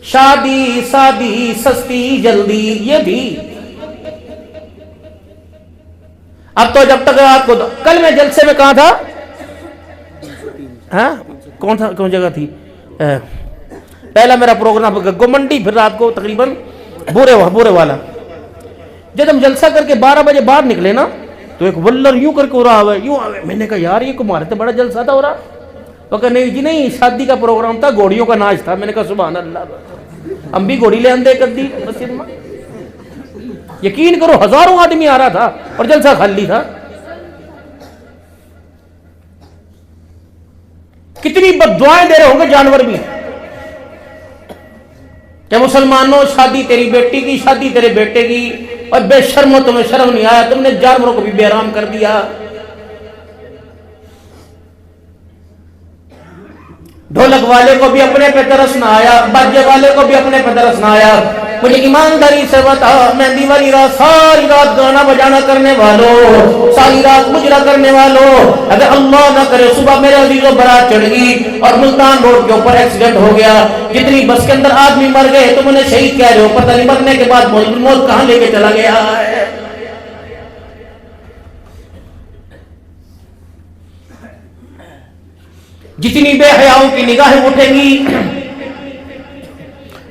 शादी शादी सस्ती जल्दी, ये भी। अब तो जब तक रात को कल मैं जलसे में कहा था, हाँ कौन जगह थी, पहला मेरा प्रोग्राम गोमंडी, फिर रात को तकरीबन बुरे वाला। जब हम जलसा करके 12 बजे बाहर निकले ना तो एक वल्लर यूं करके हो रहा है, यूं आवे। मैंने कहा यार ये कुमार तो बड़ा जलसा था हो रहा। तो कहा नहीं जी नहीं, शादी का प्रोग्राम था, घोड़ियों का नाच था। मैंने कहा सुभान अल्लाह, हम भी घोड़ी ले आंदे कर दी मस्जिद में। यकीन करो हजारों आदमी आ रहा था और जलसा खाली था। कितनी बद्दुआएं दे रहे होंगे जानवर भी क्या मुसलमानों, शादी तेरी बेटी की, शादी तेरे बेटे की, और बेशर्मो तुम्हें शर्म नहीं आया, तुमने जानवरों को भी बेराम कर दिया। ढोलक वाले को भी अपने पे तरस ना आया, बाजे वाले को भी अपने पे तरस ना आया। मुझे ईमानदारी से बता, मेहंदी वाली रात सारी रात गाना बजाना करने वालों, सारी रात मुजरा करने वालों, अगर अल्लाह ना करे सुबह मेरे अजीजों बारात चढ़ गई और मुल्तान रोड के ऊपर एक्सीडेंट हो गया, जितनी बस के अंदर आदमी मर गए, तुम उन्हें शहीद कह रहे हो, पता नहीं मरने के बाद मौत कहां लेके चला गया है। जितनी बेहयाओं की निगाहें उठेंगी,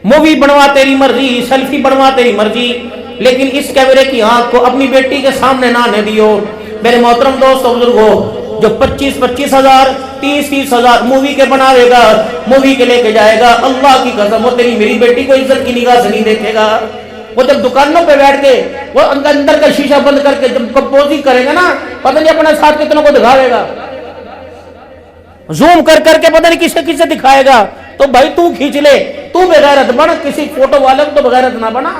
मूवी बनवा तेरी मर्जी, सेल्फी बनवा तेरी मर्जी, लेकिन इस कैमरे की आंख को अपनी बेटी के सामने ना आने दियो। मेरे मोहतरम दोस्तों बुजुर्गों, जो 25-25 हजार 30-30 हजार मूवी के बनावेगा, मूवी के लेके जाएगा, अल्लाह की कसम वो तेरी मेरी बेटी को इज्जत की निगाह से नहीं देखेगा। वो जब दुकानों पे बैठ के वो अंदर का शीशा बंद करके जब कंपोजिंग करेगा ना, पता नहीं अपने साथ कितनों को दिखावेगा, जूम कर करके पता नहीं किसे किसे दिखाएगा। तो भाई तू खींच ले, तू बेगैरत बन, किसी फोटो वाले को तो बेगैरत ना बना।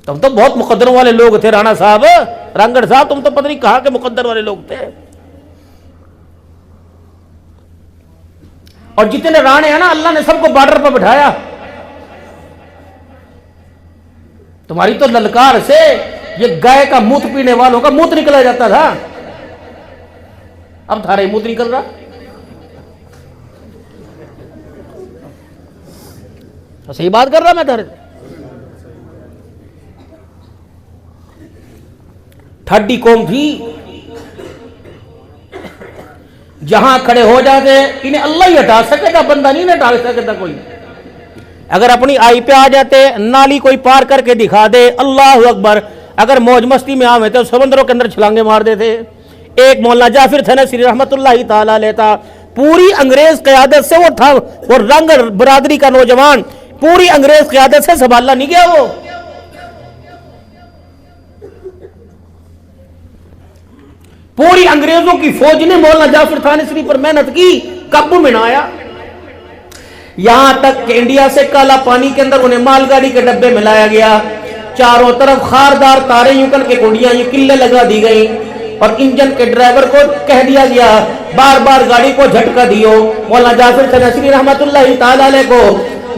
तुम तो बहुत मुकद्दरों वाले लोग थे राणा साहब, रांगड़ साहब, तुम तो पता नहीं कहां के मुकद्दर वाले लोग थे। और जितने राणे हैं ना, अल्लाह ने सबको बॉर्डर पर बिठाया। तुम्हारी तो ललकार से ये गाय का मूत्र पीने वालों का मूत्र निकला जाता था, अब थारा ही मूत्र निकल रहा। तो सही बात कर रहा मैं थारे। ठड्डी कौम थी, जहां खड़े हो जाते इन्हें अल्लाह ही हटा सकेगा, बंदा नहीं हटा सकेगा कोई। अगर अपनी आई पे आ जाते, नाली कोई पार करके दिखा दे, अल्लाह अकबर, अगर मौज मस्ती में आवे तो समंदरों के अंदर छलांगे मार देते। एक मौलाना जाफिर थनसी रहमतुल्लाह ताला लेता, पूरी अंग्रेज क़यादत से वो था, वो रंग बरादरी का नौजवान, पूरी अंग्रेज क़यादत से संभाला नहीं गया। वो पूरी अंग्रेजों की फौज ने मौलाना जाफिर थानसी पर मेहनत की, काबू में ना आया। यहां तक कि इंडिया से काला पानी के अंदर उन्हें मालगाड़ी के डब्बे में लाया गया। चारों तरफ खारदार तारे यूकन के कुंडियां ये किल्ले लगा दी गई और इंजन के ड्राइवर को कह दिया गया बार बार गाड़ी को झटका दियो। मौलाना जाफिर थनसी रहमतुल्लाह ताला अलैह को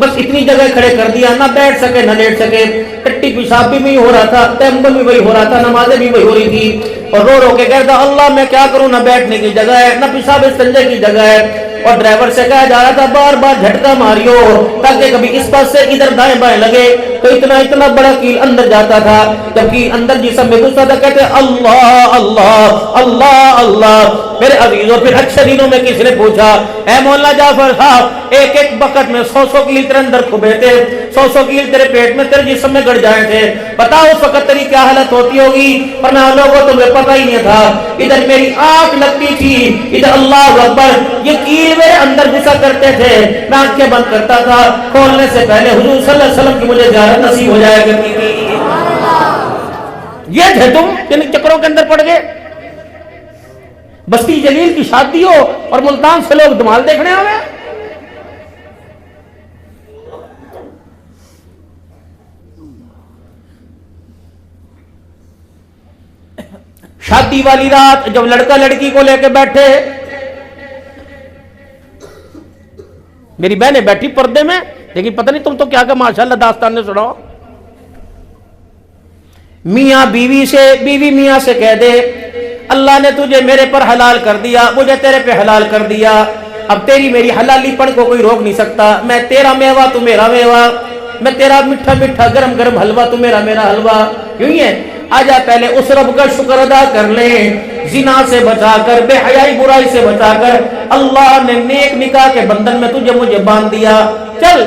बस इतनी जगह खड़े कर दिया, ना बैठ सके ना लेट सके। टट्टी पेशाब भी वही हो रहा था, तयम्मुम भी वही हो रहा था, नमाजें भी वही हो रही थी। और रो रो के कहता अल्लाह मैं क्या करूं, ना बैठने की जगह है, ना पेशाब इस्तंजे की जगह है। और ड्राइवर से कहा जा रहा था बार बार झटका मारियो ताकि कभी इस पास से इधर दाएं बाएं लगे। तो इतना इतना बड़ा कील अंदर जाता था, जबकि अंदर जिसम में घुसता था कहते अल्लाह अल्लाह अल्लाह अल्लाह। मेरे अजीजों, फिर अच्छे दिनों में किसी ने पूछा ऐ मौलाना जाफर साहब, एक एक बकत में 100 कील तेरे अंदर खुबे थे, 100 कील तेरे पेट में तेरे जिस्म में गड़ जाए थे, बताओ उस वक्त तेरी क्या हालत होती होगी। पर मैं लोगों तुम्हें पता ही नहीं था, इधर मेरी आंख लगती थी, इधर अल्लाह अकबर ये कील मेरे अंदर घुसा करते थे। मैं आंखें बंद करता था, खोलने से पहले हुजूर सल्लल्लाहु अलैहि वसल्लम की मुझे ज़ियारत नसीब हो जाया करती थी। ये थे तुम, इन चक्करों के अंदर पड़ गए। बस्ती जलील की शादी हो और मुल्तान से लोग धमाल देखने आवे। शादी वाली रात जब लड़का लड़की को लेकर बैठे, मेरी बहनें बैठी पर्दे में, लेकिन पता नहीं तुम तो क्या क्या माशाल्लाह दास्तान ने सुनाओ। मियां बीवी से, बीवी मियां से कह दे अल्लाह ने तुझे मेरे पर हलाल कर दिया, मुझे तेरे पे हलाल कर दिया, अब तेरी मेरी हलालीपन को कोई रोक नहीं सकता। मैं तेरा मेवा तू मेरा मेवा, मैं तेरा मीठा मीठा गरम गरम हलवा तू मेरा मेरा हलवा। क्यों ही है, आजा पहले उस रब का शुक्र अदा कर ले, जिना से बचाकर, बेहयाई बुराई से बचाकर अल्लाह ने नेक निकाह के बंधन में तुझे मुझे बांध दिया। चल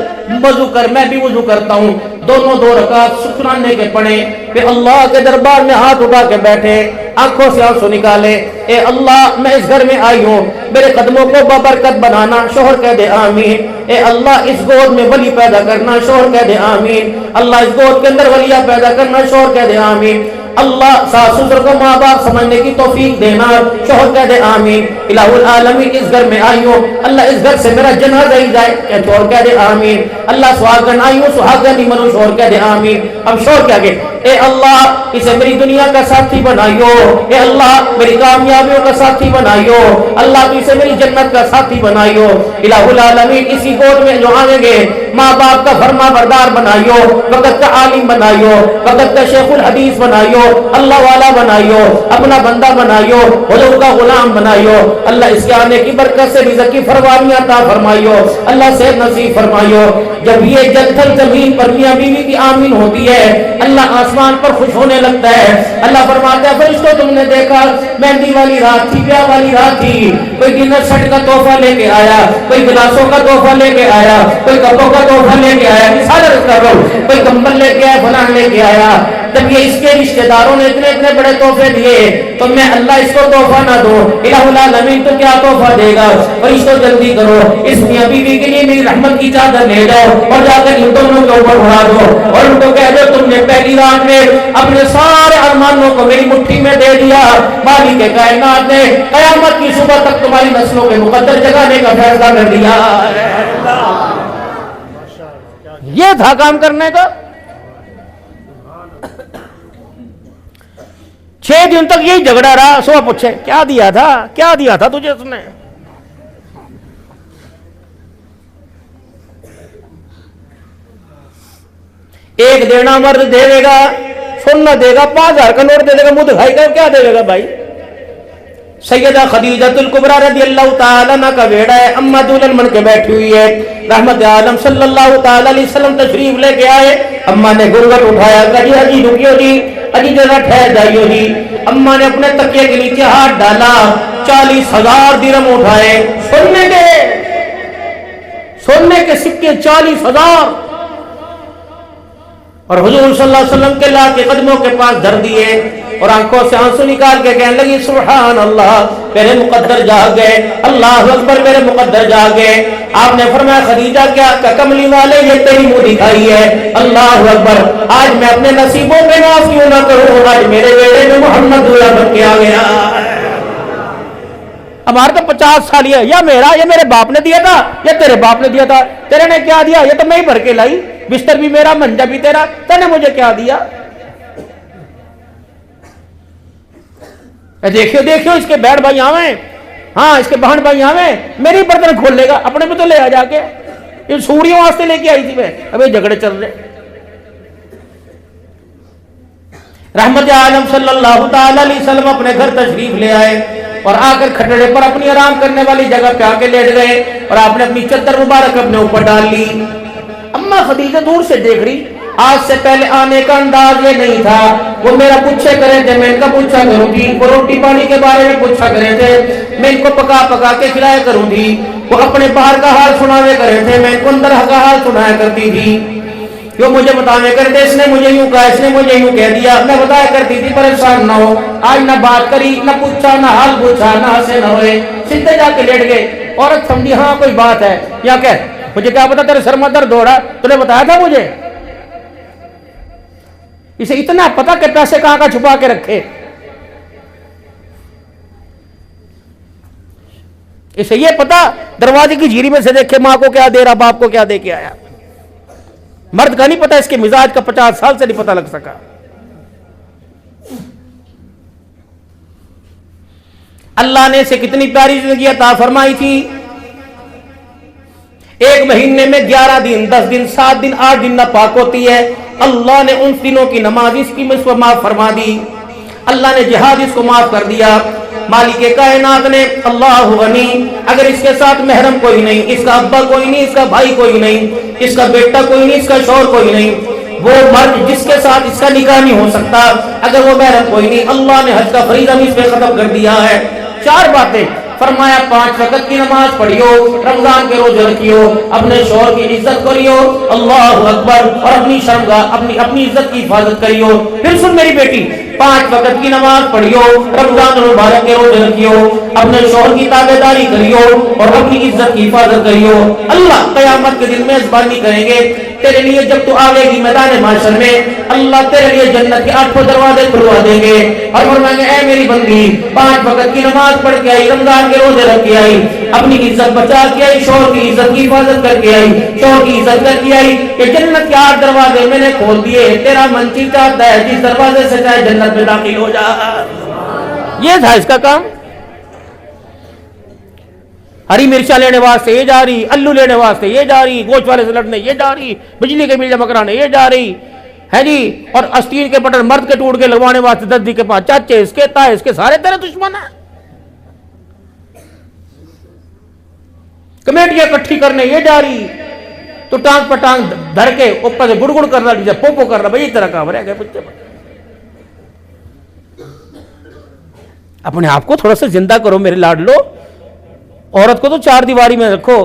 वजू कर, मैं भी वजू करता हूँ, दोनों 2 रकात शुक्राने के पढ़े, फिर अल्लाह के दरबार में हाथ उठा के बैठे, आंखों से आंसू निकाले। ए अल्लाह मैं इस घर में आई हूँ, मेरे कदमों को बबरकत बनाना, शोहर कह दे आमीन। ए अल्लाह इस गोद में वली पैदा करना, शोहर कह दे आमीन। अल्लाह इस गोद के अंदर वलिया पैदा करना, शोहर कह दे आमीन। अल्लाह सास ससुर को माँ बाप समझने की तौफीक देना, शोहर कह दे आमीन। इलाहुल आलमीन इस घर में आई हूँ, अल्लाह इस घर से मेरा जनाजा ही जाए, शोहर कह दे आमीन। अल्लाह सुहागन आई हूँ, सुहागन ही मनु, शोहर कह दे आमीन। अब शोहर क्या के ए अल्लाह इसे मेरी दुनिया का साथी बनाइयो, ए अल्लाह मेरी कामयाबियों का साथी बनाइयो, अल्लाह तू इसे मेरी जन्नत का साथी बनाइयो। इलाहुल आलमीन इसी गोद में जो आएंगे माँ बाप का फरमा बरदार बनाइयो, वक़्त का आलिम बनाइयो, वक़्त का शेखुल हदीस बनाइयो, अल्लाह वाला बनाइयो, अपना बंदा बनाइयो, हुजूर का गुलाम बनाइयो। अल्लाह इसके आने की बरकत से रिज़्क़ की फरमानियां अता फरमाइयो, अल्लाह से नसीब फरमाइयो। जब ये जलथल जमीन पर मियां बीवी की आमीन होती है, अल्लाह आसमान पर खुश होने लगता है। अल्लाह फरमाता है फरिश्तों तुमने देखा मेहंदी वाली रात थी, ब्याह वाली रात थी, कोई डिनर सेट का तोहफा लेके आया, कोई गिलासों का तोहफा लेके आया, कोई कपों का तोहफा लेके आया, मिसाल कर रहा हूं, कोई कंबल लेके आया, फलान लेके आया। जब ये इसके रिश्तेदारों ने इतने इतने बड़े तोहफे दिए तो मैं अल्लाह इसको तोहफा ना दूं, इलाहुल आलमीन तो क्या तोहफा देगा। और इसको जल्दी करो, इस मियां बीवी के लिए मेरी रहमत की चादर ले जाओ और जाकर इन दोनों के ऊपर उड़ा दो और उनको कह दो तुमने पहली रात में अपने सारे अरमानों को मेरी मुट्ठी में दे दिया, मालिक के कायनात ने कयामत की सुबह तक तुम्हारी नस्लों के मुकद्दर जगाने का फैसला कर दिया। ये था काम करने का। 6 दिन तक यही झगड़ा रहा। सुबह पूछे क्या दिया था, क्या दिया था तुझे उसने? एक देना मर्द दे देगा, सोना देगा, 5,000 का नोट दे देगा, मुंह दिखाई कर क्या दे देगा भाई? सैयदा खदीजतुल कुबरा रदियल्लाहु ताला अन्हा का बेड़ा है, अम्मा दुल्हन बन के बैठी हुई है। रहमत आलम सल्लल्लाहु ताला अलैहि वसल्लम तशरीफ लेके आए। अम्मा ने घूंघट उठाया, कहा अजी रुकियो जी, अजी जरा ठहर जाइयो जी। अम्मा ने अपने तकिए के नीचे हाथ डाला, 40,000 दिरहम उठाए, सोने के सिक्के 40,000, और हुजूर सल्लल्लाहु अलैहि वसल्लम के ला के कदमों के पास धर दिए और आंखों से आंसू निकाल के कहने लगी सुभान अल्लाह, मेरे मुकद्दर जाग गए, अल्लाह अकबर, मेरे मुकद्दर जाग गए। आपने फरमाया खदीजा क्या कमली वाले ये तेरी मुंह दिखाई है, अल्लाह अकबर, आज मैं अपने नसीबों पे नाज क्यों ना करूं, आज मेरे बेटे में मोहम्मद दूल्हा बन के आ गया। हमारा तो 50 साल है, या मेरा, या मेरे बाप ने दिया था, या तेरे बाप ने दिया था। तेरे ने क्या दिया? ये तो मैं ही भर के लाई, बिस्तर भी मेरा, मंजा भी तेरा, तेने मुझे क्या दिया? देखियो देखियो इसके बैठ भाई आवे, हाँ इसके बहन भाई आवे, मेरी बर्तन खोल लेगा, अपने में तो ले आ जाके। ये सूरियों वास्ते लेके आई थी मैं, अबे झगड़े चल रहे। रहमत आलम सल्लल्लाहु ताला अलैहि वसल्लम अपने घर तशरीफ ले आए और आकर खटड़े पर अपनी आराम करने वाली जगह पे आके लेट गए और आपने अपनी चद्दर मुबारक अपने ऊपर डाल ली। अम्मा खदीजा दूर से देख रही, आज से पहले आने का अंदाज ये नहीं था। वो मेरा पूछे करे थे, मैं इनका पूछा करूंगी। वो रोटी पानी के बारे में पूछा करे थे, मैं इनको पका पका के खिलाया करूंगी। वो अपने बाहर का हाल सुनावे करे थे, मैं इनको अंदर का हाल सुनाया करती थी। जो मुझे बतावे करते, इसने मुझे यूं कहा, इसने मुझे यूं कह दिया, मैं बताया करती थी परेशान ना हो। आज ना बात करी, ना पूछा, ना हाल पूछा, ना हंसे ना होए, सीधे जाके लेट गए। औरत समझी हाँ कोई बात है, या क्या मुझे क्या पता तेरे सर में दर्द हो रहा, तूने बताया था मुझे? इसे इतना पता कि पैसे कहां का छुपा के रखे। इसे ये पता दरवाजे की जीरी में से देखे मां को क्या दे रहा, बाप को क्या दे के आया। मर्द का नहीं पता, इसके मिजाज का 50 साल से नहीं पता लग सका। अल्लाह ने इसे कितनी प्यारी जिंदगी अता फरमाई थी। एक महीने में 11 दिन, 10 दिन, 7 दिन, 8 दिन नापाक होती है। अल्लाह ने उन दिनों की नमाज इसकी इसको माफ फरमा दी। अल्लाह ने जिहाद इसको माफ कर दिया। मालिक कायनात ने अल्लाह गनी, अगर इसके साथ महरम कोई नहीं, इसका अब्बा कोई नहीं, इसका भाई कोई नहीं, इसका बेटा कोई नहीं, इसका शौहर कोई नहीं, वो मर्द जिसके साथ इसका निकाह नहीं हो सकता, अगर वो महरम कोई नहीं, अल्लाह ने हज का फरीज़ा इस पे खत्म कर दिया है। 4 बातें फरमाया, 5 वक्त की नमाज पढ़ियो, रमजान के रोजे रखियो, अपने शौहर की इज्जत करियो, अल्लाह अकबर, और अपनी शर्मगाह अपनी इज्जत की हिफाजत करियो। फिर सुन मेरी बेटी, 5 वक्त की नमाज पढ़ियो, रमजान मुबारक के रोजे रखियो, अपने शौहर की ताबेदारी करियो और अपनी इज्जत की हिफाजत करियो। अल्लाह कयामत के दिन मेजबानी करेंगे तेरे लिए। जब तू आवेगी मैदान माशर में, अल्लाह तेरे लिए जन्नत के 8 दरवाजे खुलवा देंगे और फरमाएंगे, ऐ मेरी बंदी, 5 वक्त की नमाज पढ़ के आई, रमजान के रोजे रख के आई, अपनी इज्जत बचा के आई, शौहर की इज्जत की हिफाजत करके आई, शौहर की इज्जत करके आई, कि जन्नत के 8 दरवाजे मैंने खोल दिए, तेरा मन चाहता है जिस दरवाजे से चाहे जन्नत में दाखिल हो जा। ये था इसका काम। हरी मिर्चा लेने वास्ते ये जा रही, आलू लेने वास्ते ये जा रही, गोश्त वाले से लड़ने ये जा रही, बिजली के बिल जमा कराने ये जा रही है जी, और अस्तीन के बटन मर्द के टूट के लगवाने वास्ते दद्दी के पास चाचे इसके ताए इसके सारे तेरे दुश्मन है। कमेटियां इकट्ठी करने ये जा रही, तो टांग पर टांग धर के ऊपर से गुड़गुड़ कर रहा, नीचे पोपो कर रहा, भाई इस तरह काम रह गया बच्चे। अपने आप को थोड़ा सा जिंदा करो मेरे लाडलो। औरत को तो 4 दीवारी में रखो।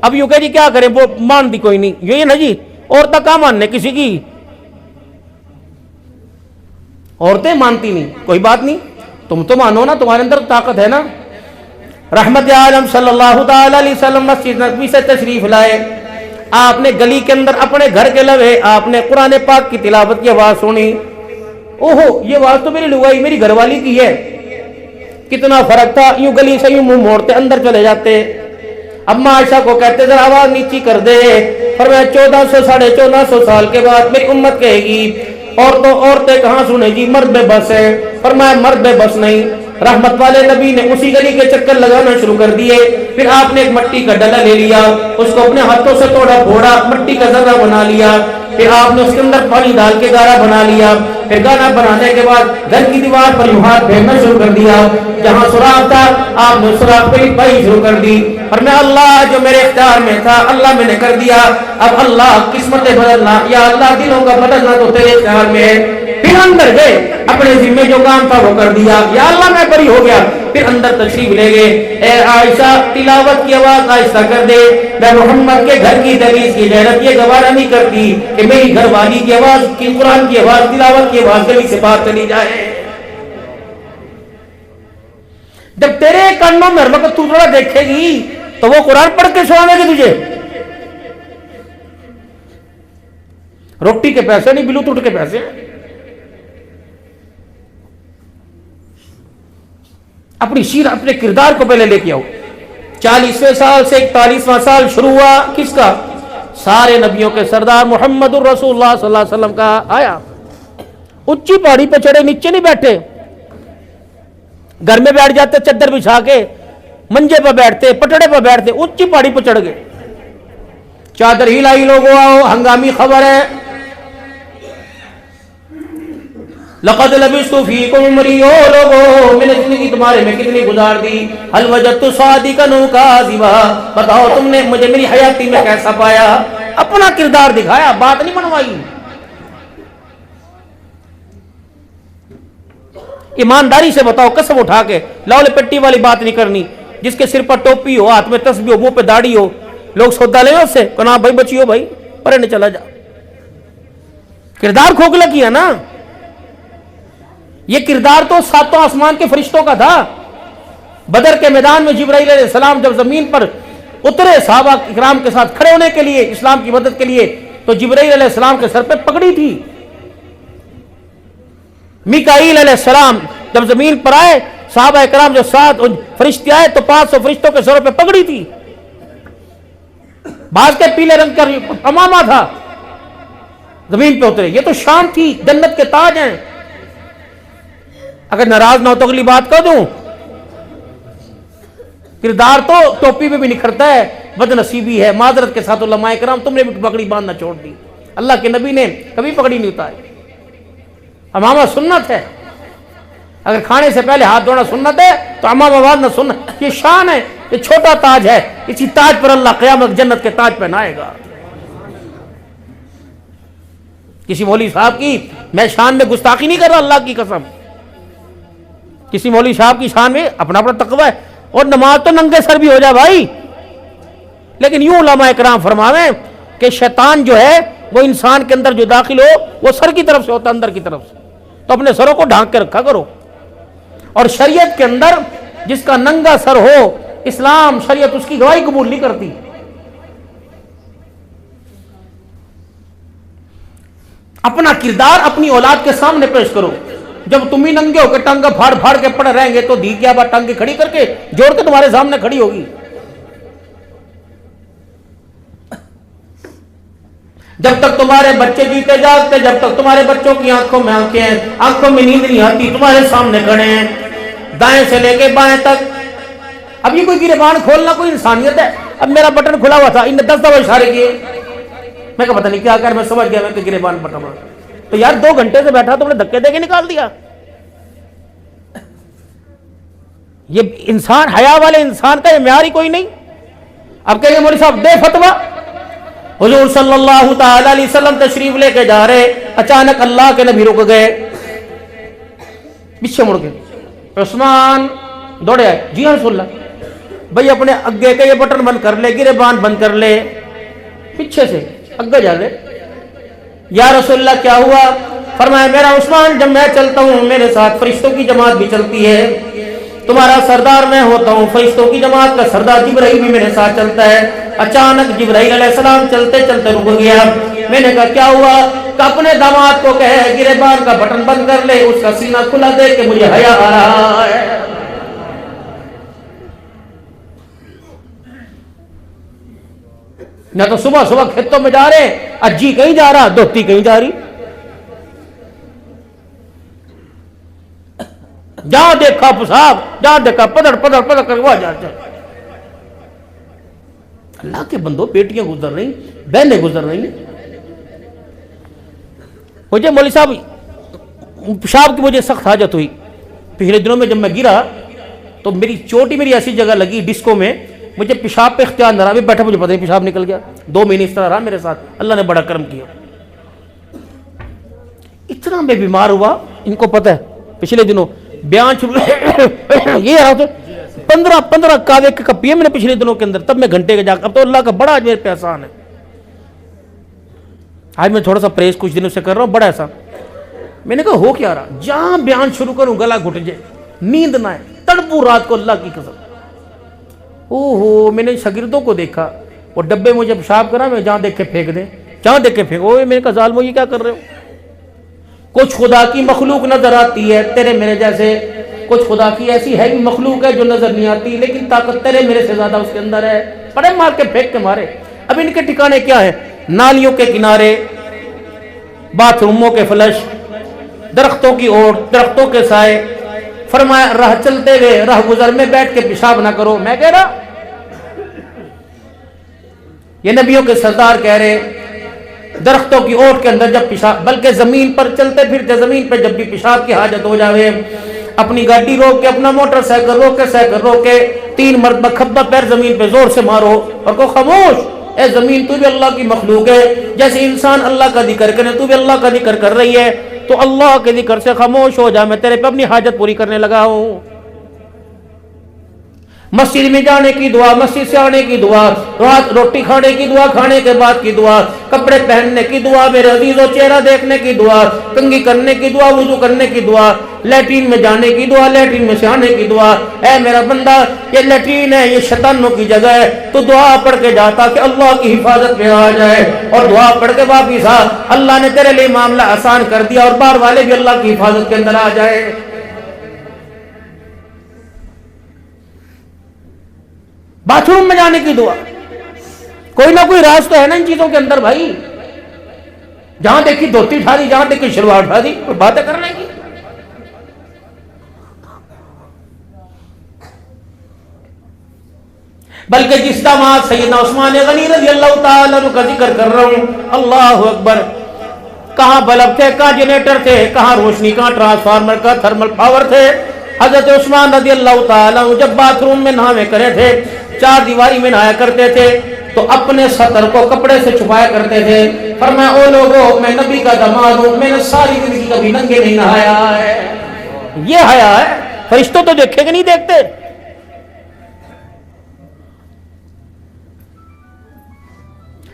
अब यूं कह जी क्या करें, वो मान दी कोई नहीं, ये ना जी, औरतें कहां मानने किसी की, औरतें मानती नहीं, कोई बात नहीं, तुम तो मानो ना, तुम्हारे अंदर ताकत है ना। रहमत आलम सल्लल्लाहु ताला अलैहि वसल्लम मस्जिद नबवी से तशरीफ लाए। आपने गली के अंदर अपने घर के लवे आपने कुरान पाक की तिलावत की आवाज सुनी। ओहो, ये आवाज तो मेरी लुगाई मेरी घरवाली की है। कितना फर्क था, यूं गली से यूं मुंह मोड़ते अंदर चले जाते। अम्मा आयशा को कहते जरा आवाज नीची कर दे, पर मैं 1400 साढ़े 1400 साल के बाद मेरी उम्मत कहेगी औरतें कहाँ सुने जी, मर्द बेबस है। फरमाया मर्द बेबस नहीं, रहमत वाले नबी ने उसी गली के चक्कर लगाना शुरू कर दिए। फिर आपने एक मिट्टी का डला ले लिया, उसको अपने हाथों से थोड़ा फोड़ा, मिट्टी का जर्रा बना लिया। फिर आपने उसके अंदर पानी डाल के गारा बना लिया। फिर गाना बनाने के बाद घर की दीवार पर यूं हाथ फेरना शुरू कर दिया, जहां सुराख था आपने सुराख पे लिपाई शुरू कर दी। और मैं अल्लाह जो मेरे इख्तियार में था अल्लाह मैंने कर दिया। अब अल्लाह किस्मतें बदलना, या अल्लाह दिलों का बदलना तो तेरे इख्तियार में है। फिर अंदर गए, अपने जिम्मे जो काम था वो कर दिया, या अल्लाह मैं बरी हो गया। फिर अंदर तशरीफ ले गए। ए आयशा तिलावत की आवाज आहिस्ता कर दे, मैं मोहम्मद के घर की दहलीज की गैरत ये गवारा नहीं करती कि मेरी घरवाली की आवाज, की कुरान की आवाज, तिलावत की आवाज गली से बाहर चली जाए। जब तेरे कानों में हर वक्त तू थोड़ा देखेगी तो वो कुरान पढ़ के सुनाएगी तुझे। रोटी के पैसे नहीं, ब्लूटूथ के पैसे। अपनी सीरत, अपने किरदार को पहले लेके आओ। 40वें साल से 41वां साल शुरू हुआ किसका? सारे नबियों के सरदार मोहम्मदुर रसूलुल्लाह सल्लल्लाहु अलैहि वसल्लम का आया। ऊंची पहाड़ी पे चढ़े, नीचे नहीं बैठे। घर में बैठ जाते चद्दर बिछा के, मंजे पर बैठते, पटड़े पर बैठते, ऊंची पहाड़ी पर चढ़ गए। चादर हिलाई, लोगों आओ, हंगामी खबर है। लक़द लबिस्तु फ़ीकुम उमरी, ओ लोगों मैंने जिंदगी तुम्हारे में कितनी गुजार दी। हल वजदतु सादिकन काज़िबा, बताओ तुमने मुझे मेरी हयाती में कैसा पाया। अपना किरदार दिखाया, बात नहीं बनवाई। ईमानदारी से बताओ, कसम उठा के, लौले पेट्टी वाली बात नहीं करनी। जिसके सिर पर टोपी हो, हाथ में तस्बीह हो, मुंह पे दाढ़ी हो, लोग सौदा ले उससे कहना भाई बचियो भाई, परे नहीं चला जा। किरदार खोखला किया ना। ये किरदार तो सातों आसमान के फरिश्तों का था। बदर के मैदान में जिब्राइल अलैहिस्सलाम जब जमीन पर उतरे सहाबा इकराम के साथ खड़े होने के लिए, इस्लाम की मदद के लिए, तो जिब्राइल अलैहिस्सलाम के सर पे पगड़ी थी। मिकाईल अलैहिस्सलाम जब जमीन पर आए, सहाबा इकराम जो 7 फरिश्ते आए तो 500 फरिश्तों के सरों पे पगड़ी थी। बाज के पीले रंग का अमामा था, जमीन पे उतरे। ये तो शान थी, जन्नत के ताज हैं। अगर नाराज ना हो तो अगली बात कह दूं, किरदार तो टोपी में भी निखरता है, बदनसीबी है। माजरत के साथ उलमाए किराम तुमने भी पगड़ी बांधना छोड़ दी। अल्लाह के नबी ने कभी पगड़ी नहीं उतारी। अमामा सुन्नत है। अगर खाने से पहले हाथ धोना सुन्नत है तो अमामा बांधना सुन्नत। ये शान है, ये छोटा ताज है। इसी ताज पर अल्लाह क़यामत जन्नत के ताज पहनाएगा। किसी मौलवी साहब की मैं शान में गुस्ताखी नहीं कर रहा, अल्लाह की कसम। किसी मौलवी साहब की शान में अपना अपना तकवा है। और नमाज तो नंगे सर भी हो जाए भाई, लेकिन यूं उलमा इकराम फरमावे कि शैतान जो है वो इंसान के अंदर जो दाखिल हो वो सर की तरफ से होता है, अंदर की तरफ से। तो अपने सरों को ढांक के रखा करो। और शरीयत के अंदर जिसका नंगा सर हो, इस्लाम शरीयत उसकी गवाही कबूल नहीं करती। अपना किरदार अपनी औलाद के सामने पेश करो। जब तुम ही नंगे होकर टांगा फाड़ फाड़ के पड़े रहेंगे तो धी क्या बात, टांगे खड़ी करके जोड़ के तुम्हारे सामने खड़ी होगी। जब तक तुम्हारे बच्चे जीते जागते, जब तक तुम्हारे बच्चों की आंखों में आंखें हैं, आंखों में नींद नहीं आती, तुम्हारे सामने खड़े हैं दाएं से लेके बाएं तक। अब ये कोई गिरेबान खोलना कोई इंसानियत है? अब मेरा बटन खुला हुआ था, इन 10 दफा इशारे किए, मैं पता नहीं क्या कर, मैं समझ गया मैं गिरेबान बटन। तो यार 2 घंटे से बैठा, तुमने धक्के देके निकाल दिया। ये इंसान, हया वाले इंसान का ये म्यार ही कोई नहीं। अब कहेंगे मौलवी साहब दे फतवा। हुजूर सल्लल्लाहु ताला अलैहि वसल्लम तशरीफ लेके जा रहे, अचानक अल्लाह के नबी रुक गए, पीछे मुड़ के। उस्मान दौड़े आए, जी हाँ रसूलल्लाह। भाई अपने अग्गे के ये बटन बंद कर ले, गिरेबान बंद कर ले। पीछे से अग्गे जा रहे, या रसूलल्लाह क्या हुआ? फरमाया मेरा उस्मान, जब मैं चलता हूँ मेरे साथ फरिश्तों की जमात भी चलती है। तुम्हारा सरदार मैं होता हूँ, फरिश्तों की जमात का सरदार जिब्राइल भी मेरे साथ चलता है। अचानक जिब्राइल अलैहिस्सलाम चलते चलते रुक गया। मैंने कहा क्या हुआ? अपने दामाद को कहे गिरेबान का बटन बंद कर ले, उसका सीना खुला देख के मुझे हया आ रहा है। ना तो सुबह सुबह खेतों में जा रहे, अज्जी कहीं जा रहा, धोती कहीं जा रही। जहां देखा पेशाब, जहां देखा पदड़ पदड़ पदड़ कर वहां जाते। अल्लाह के बंदो, बेटियां गुजर रही, बहनें गुजर रही। मुझे मौलवी साहब पेशाब की मुझे सख्त हाजत हुई पिछले दिनों में। जब मैं गिरा तो मेरी चोट ही मेरी ऐसी जगह लगी डिस्को में, मुझे पेशाब पे इख्तियार न रहा, मैं बैठा मुझे पता नहीं पेशाब निकल गया। 2 महीने इस तरह रहा मेरे साथ, अल्लाह ने बड़ा कर्म किया। इतना मैं बीमार हुआ, इनको पता है। पिछले दिनों बयान शुरू ये रहा, तो 15 कावे के कप पिए मैंने पिछले दिनों के अंदर, तब मैं घंटे के जाकर। अब तो अल्लाह का बड़ा आज मेरे पे एहसान है। आज मैं थोड़ा सा प्रेस कुछ दिनों से कर रहा हूँ, बड़ा एहसान। मैंने कहा हो क्या रहा, जहां बयान शुरू करूं गला घुट जाए, नींद ना आए, तड़पू रात को, अल्लाह की कसम। ओहो, मैंने शागिर्दों को देखा, वो डब्बे मुझे पेशाब करा, मैं जहां देख के फेंक दें, जहां देख के फेंको। मैंने कहा जालिमो ये क्या कर रहे हो। कुछ खुदा की मखलूक नजर आती है तेरे मेरे जैसे, कुछ खुदा की ऐसी है भी मखलूक है जो नजर नहीं आती, लेकिन ताकत तेरे मेरे से ज्यादा उसके अंदर है। बड़े मार के फेंक के मारे। अब इनके ठिकाने क्या है, नालियों के किनारे, बाथरूमों के फ्लश, दरख्तों की ओर, दरख्तों के साए। फरमाया राह चलते हुए राह गुजर में बैठ के पेशाब ना करो। मैं कह रहा, ये नबियों के सरदार कह रहे, दरख्तों की ओट के अंदर जब पेशाब, बल्कि जमीन पर चलते फिरते जमीन पर जब भी पेशाब की हाजत हो जावे, अपनी गाड़ी रोक के, अपना मोटरसाइकिल रोक के, साइकिल रोक के 3 मरतबा खब्बा पैर जमीन पे जोर से मारो और को खामोश, ए जमीन तू भी अल्लाह की मखलूक है। जैसे इंसान अल्लाह का जिक्र करे, तू भी अल्लाह का जिक्र कर रही है, तो अल्लाह के जिक्र से खामोश हो जा, मैं तेरे पे अपनी हाजत पूरी करने लगा हूं। मस्जिद में जाने की दुआ, मस्जिद से आने की दुआ, रात रोटी खाने की दुआ, खाने के बाद की दुआ, कपड़े पहनने की दुआ, मेरे अजीजों चेहरा देखने की दुआ, कंघी करने की दुआ, वुजू करने की दुआ, लैट्रीन में जाने की दुआ, लैट्रीन में से आने की दुआ। ऐ मेरा बंदा, ये लैट्रीन है, ये शैतानों की जगह है, तो दुआ पढ़ के जाता कि अल्लाह की हिफाजत में आ जाए, और दुआ पढ़ के वापिस आ, अल्लाह ने तेरे लिए मामला आसान कर दिया और बाहर वाले भी अल्लाह की हिफाजत के अंदर आ जाए। बाथरूम में जाने की दुआ, कोई ना कोई राज तो है ना इन चीजों के अंदर भाई। जहां देखी धोती उठा दी, जहां देखी शलवार उठा दी, कोई बातें करने की। बल्कि जिस दामाद सैयदना उस्मान गनी रज़ी अल्लाह ताला अन्हु का जिक्र कर रहा हूं, अल्लाह अकबर, कहां बल्ब थे, कहां जनरेटर थे, कहां रोशनी, कहां ट्रांसफार्मर का थर्मल पावर थे। हजरत उस्मान रज़ी अल्लाह ताला अन्हु जब बाथरूम में नहावे करे थे, 4 दीवारी में नहाया करते थे, तो अपने सतर को कपड़े से छुपाया करते थे। फरमाया ओ लोगों, मैं नबी का दामाद हूं, मैंने सारी जिंदगी कभी नंगे नहीं नहाया है। ये हया है, फरिश्तों तो देखे कि नहीं देखते।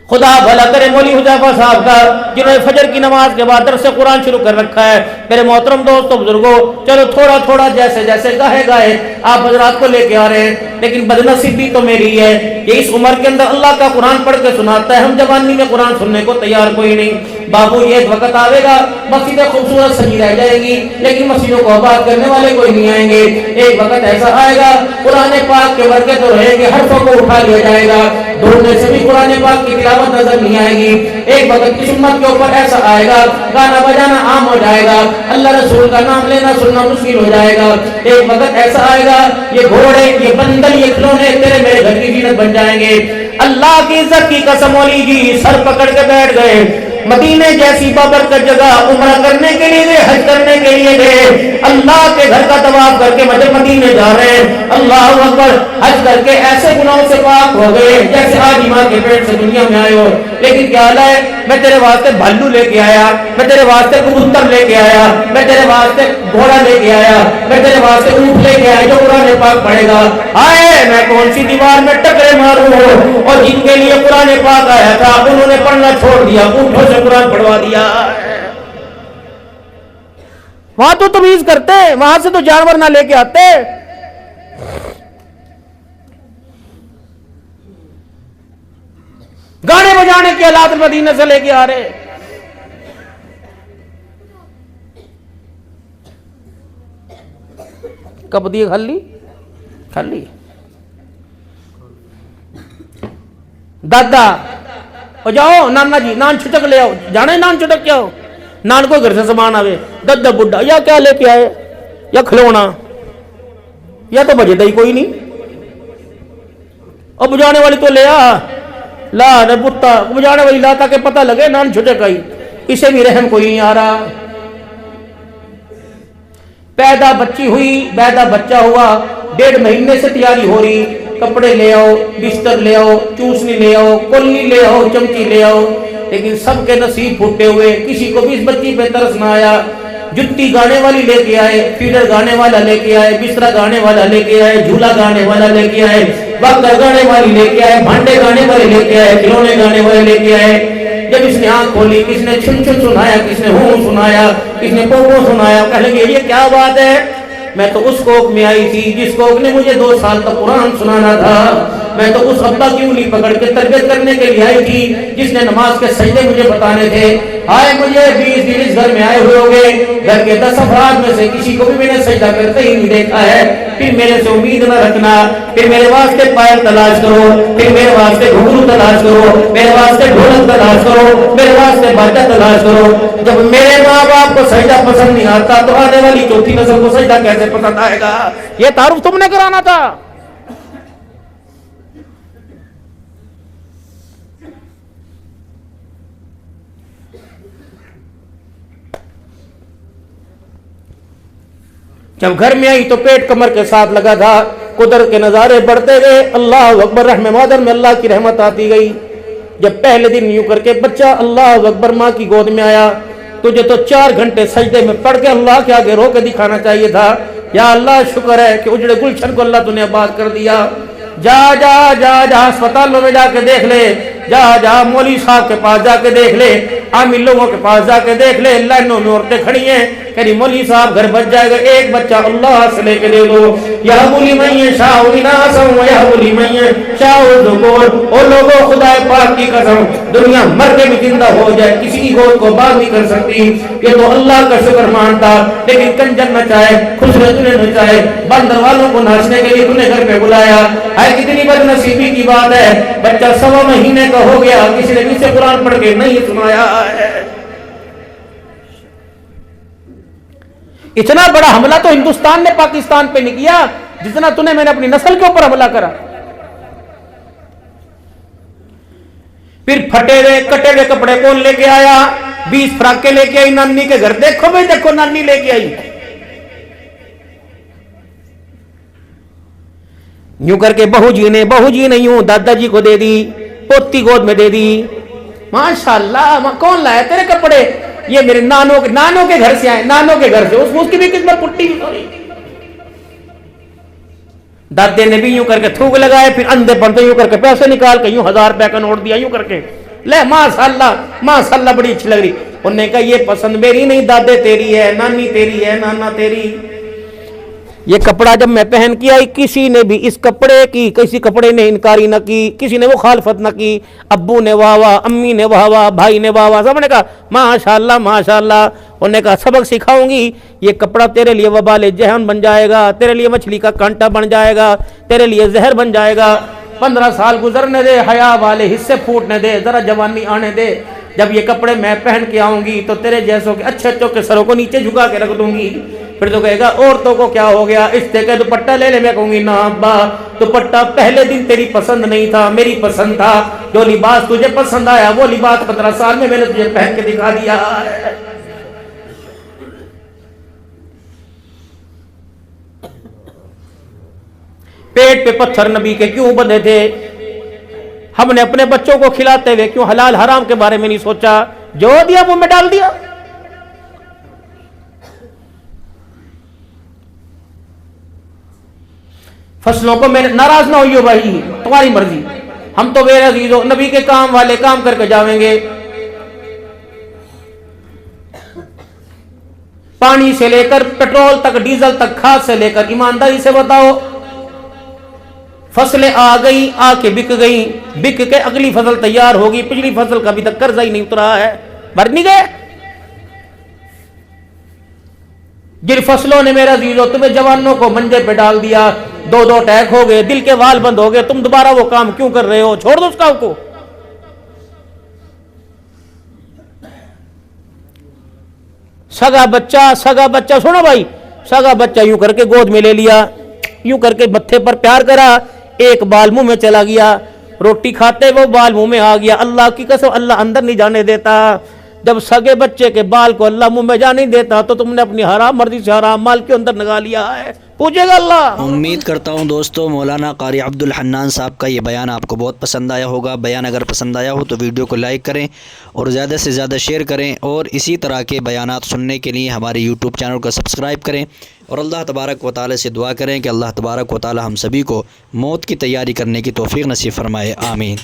खुदा भला करे मौलवी हुज़ैफा साहब का, जिन्होंने फजर की नमाज के बाद दरस कुरान शुरू कर रखा है। मेरे मोहतरम दोस्तों बुजुर्गों, चलो थोड़ा थोड़ा जैसे जैसे गाहे गाहे आप हजरात को लेके आ रहे हैं, लेकिन बदनसीबी तो मेरी है, ये इस उम्र के अंदर अल्लाह का कुरान पढ़ के सुनाता है, हम जवानी में कुरान सुनने को तैयार कोई नहीं। बाबू ये एक वक्त आवेगा, मस्जिदें खूबसूरत सजी रह जाएगी, लेकिन मस्जिदों को आबाद करने वाले कोई नहीं आएंगे। एक वक्त ऐसा आएगा, कुरान पाक के वर्के तो रहेंगे, हर्फों को उठा लिया जाएगा, ढूंढने से भी कुरान पाक की तिलावत नजर नहीं आएगी। एक वक्त इस उम्मत के ऊपर ऐसा आएगा, गाना बजाना आम हो जाएगा, अल्लाह रसूल का नाम लेना सुनना मुश्किल हो जाएगा। एक वक्त ऐसा आएगा, ये घोड़े, ये बंदर, ये खिलौने तेरे मेरे घर की जीनत बन जाएंगे। अल्लाह की इज्जत की कसम, मौली जी सर पकड़ के बैठ गए। मदीने जैसी बाबरकत जगह उम्रा करने के लिए गए, हज करने के लिए गए, अल्लाह के घर का तवाफ करके मदीने जा रहे हैं। अल्लाह अकबर, हज करके ऐसे गुनाहों से पाक हो गए जैसे आज मां के पेट से दुनिया में आए हो। लेकिन क्या हाल है, मैं तेरे वास्ते भालू लेके आया, मैं तेरे वास्ते कबूतर लेके आया, मैं तेरे वास्ते घोड़ा लेके आया, मैं तेरे वास्ते ऊंट लेके आया जो कुरान पाक पढ़ेगा। आए मैं कौन सी दीवार में टकरे मारूं, और जिनके लिए कुरान पाक आया था उन्होंने पढ़ना छोड़ दिया, ऊंटों से कुरान पढ़वा दिया। वहां तो तमीज करते, वहां से तो जानवर ना लेके आते। गाने बजाने के हालात मदीने से लेके आ रहे। कब दिए खाली खाली दादा ओ जाओ नाना जी नान छुटक ले आओ, जाने नान छुटक क्या हो, नान को घर से सामान आवे, दादा बुढ़ा या क्या लेके आए, या खिलौना या तो बजेदा ही कोई नहीं। अब बुझाने वाली तो ले आ, ला रे पुत्ता बुझाने वाली ला, ताकि पता लगे नान छुटे कहीं। इसे भी रहम कोई नहीं आ रहा। पैदा बच्ची हुई, पैदा बच्चा हुआ, 1.5 महीने से तैयारी हो रही, कपड़े ले आओ, बिस्तर ले आओ, चूसनी ले आओ, कोल्ली ले आओ, चमची ले आओ, लेकिन सबके नसीब फूटे हुए। किसी को भी इस बच्ची पे तरस ना आया। जुत्ती गाने वाली लेके आए, फीडर गाने वाला लेके आए, बिस्तरा गाने वाला लेके आए, झूला गाने वाला लेके आए, वक्र गाने वाली लेके आए, भांडे गाने वाले लेके आए, खिलौने गाने वाले लेके आए। जब इसने आंख खोली, किसने छुन छुन सुनाया, किसने हूं सुनाया, किसने पोपो सुनाया। कह लगे ये क्या बात है, मैं तो उस कोक में आई थी जिस कोक ने मुझे 2 साल तक कुरान सुनाना था। मैं तो उस अब्बा की उंगली पकड़ के तरबियत करने के लिए आई थी जिसने नमाज के सजदे मुझे बताने थे। आए मुझे 20 दिन इस घर में आए हुए होंगे, घर के 10 अफराद में से किसी को भी मैंने सजदा करते ही नहीं देखा है। फिर मेरे से उम्मीद न रखना, फिर मेरे वास्ते पायल तलाश करो, फिर मेरे वास्ते घुंघरू तलाश करो, मेरे वास्ते ढोलक तलाश करो, मेरे वास्ते बाजा तलाश करो। जब मेरे माँ बाप को सजदा पसंद नहीं आता तो आने वाली चौथी नस्ल को सजदा कैसे पसंद आएगा? ये तारुफ तुमने कराना था। जब घर में आई तो पेट कमर के साथ लगा था। कुदरत के नजारे बढ़ते गए, अल्लाह अकबर, रहम मादर में अल्लाह की रहमत आती गई। जब पहले दिन यूं करके बच्चा अल्लाह अकबर माँ की गोद में आया, तुझे तो 4 घंटे सजदे में पढ़ के अल्लाह के आगे रो के दिखाना चाहिए था। या अल्लाह शुक्र है कि उजड़े गुलशन को अल्लाह तूने आबाद कर दिया। जा जा जा जा अस्पतालों में जाके देख ले, जा जा मौली साहब के पास जाके देख ले, आमिर लोगों के पास जाके देख ले, लाइनों में औरतें खड़ी हैं, कह रही मौली साहब घर बच जाएगा, एक बच्चा अल्लाह से लेके दे दो। यह बोली मैं शाह यह बोली मैं शाह। और लोगों खुदा पाक की कसम, दुनिया मर के भी जिंदा हो जाए किसी की गोद को बात नहीं कर सकती। ये तो अल्लाह का शुक्र मानता, लेकिन कंजर न चाहे, खुसरे तूने न चाहे, बंदर वालों को नाचने के लिए तूने घर पे बुलाया है। कितनी बदनसीबी की बात है, बच्चा 1.25 महीने का हो गया, किसी ने किसे कुरान पढ़ के नहीं सुनाया है। इतना बड़ा हमला तो हिंदुस्तान ने पाकिस्तान पे नहीं किया जितना तूने मैंने अपनी नस्ल के ऊपर हमला करा। फिर फटे हुए कटे हुए कपड़े कौन लेके आया? 20 फ्राके लेके आई नानी के घर। देखो भाई देखो, नानी लेके आई। यूं करके बहू जी ने यूं दादाजी को दे दी, पोती गोद में दे दी। माशाल्लाह, कौन लाया तेरे कपड़े? ये मेरे नानों के घर से आए, नानों के घर से। उसकी भी किस्मत पुट्टी। दादे ने भी यूं करके थूक लगाए, फिर अंधे पर्दे यूं करके पैसे निकाल के यूं 1000 रुपए का नोट दिया यूं करके, ले माशाल्लाह माशाल्लाह बड़ी अच्छी लग रही। उन्होंने कहा ये पसंद मेरी नहीं, दादे तेरी है, नानी तेरी है, नाना तेरी। ये कपड़ा जब मैं पहन के आई, किसी ने भी इस कपड़े की, किसी कपड़े ने इनकारी न की, किसी ने मुखालफत न की। अब्बू ने वाह वाह, अम्मी ने वाह वाह, भाई ने वाह वाह, सबने कहा माशाल्लाह माशाल्लाह। उन्होंने कहा सबक सिखाऊंगी, ये कपड़ा तेरे लिए वबाल जहन बन जाएगा, तेरे लिए मछली का कांटा बन जाएगा, तेरे लिए जहर बन जाएगा। 15 साल गुजरने दे, हया वाले हिस्से फूटने दे, जरा जवानी आने दे। जब ये कपड़े मैं पहन के आऊंगी तो तेरे जैसों के अच्छे अच्छों के सरों को नीचे झुका के रख दूंगी। फिर तो कहेगा औरतों को क्या हो गया, इससे कह दुपट्टा ले ले। मैं कहूंगी ना अब्बा, दुपट्टा पहले दिन तेरी पसंद नहीं था, मेरी पसंद था। जो लिबास तुझे पसंद आया वो लिबास 15 साल में मैंने तुझे पहन के दिखा दिया। पेट पे पत्थर नबी के क्यों बंधे थे? हमने अपने बच्चों को खिलाते हुए क्यों हलाल हराम के बारे में नहीं सोचा? जो दिया वो में डाल दिया। फसलों को मेरे नाराज ना होइयो भाई, तुम्हारी मर्जी, हम तो बेअजीज हो, नबी के काम वाले काम करके जाएंगे। पानी से लेकर पेट्रोल तक, डीजल तक, खाद से लेकर, ईमानदारी से बताओ। फसलें आ गई, आके बिक गई, बिक के अगली फसल तैयार होगी, पिछली फसल का अभी तक कर्जा ही नहीं उतरा है, भर नहीं गए। जिन फसलों ने मेरा जीरो तुम्हें जवानों को मंजे पे डाल दिया, 2 अटैक हो गए, दिल के वाल बंद हो गए, तुम दोबारा वो काम क्यों कर रहे हो? छोड़ दो उस काम को। सगा बच्चा, सुनो भाई, सगा बच्चा यूं करके गोद में ले लिया, यूं करके मत्थे पर प्यार करा, एक बाल मुंह में चला गया, रोटी खाते वो बाल मुंह में आ गया। अल्लाह की कसम अल्लाह अंदर नहीं जाने देता। जब सगे बच्चे के बाल को अल्लाह मुंह में जाने नहीं देता तो तुमने अपनी हराम मर्जी से हराम माल के अंदर लगा लिया है, पूछेगा अल्लाह। उम्मीद करता हूँ दोस्तों मौलाना कारी अब्दुल हन्नान साहब का ये बयान आपको बहुत पसंद आया होगा। बयान अगर पसंद आया हो तो वीडियो को लाइक करें और ज़्यादा से ज़्यादा शेयर करें, और इसी तरह के बयानात सुनने के लिए हमारे यूट्यूब चैनल को सब्सक्राइब करें, और अल्लाह तबारक व तआला से दुआ करें कि अल्लाह तबारक व तआला हम सभी को मौत की तैयारी करने की तौफीक नसीब फरमाए। आमीन।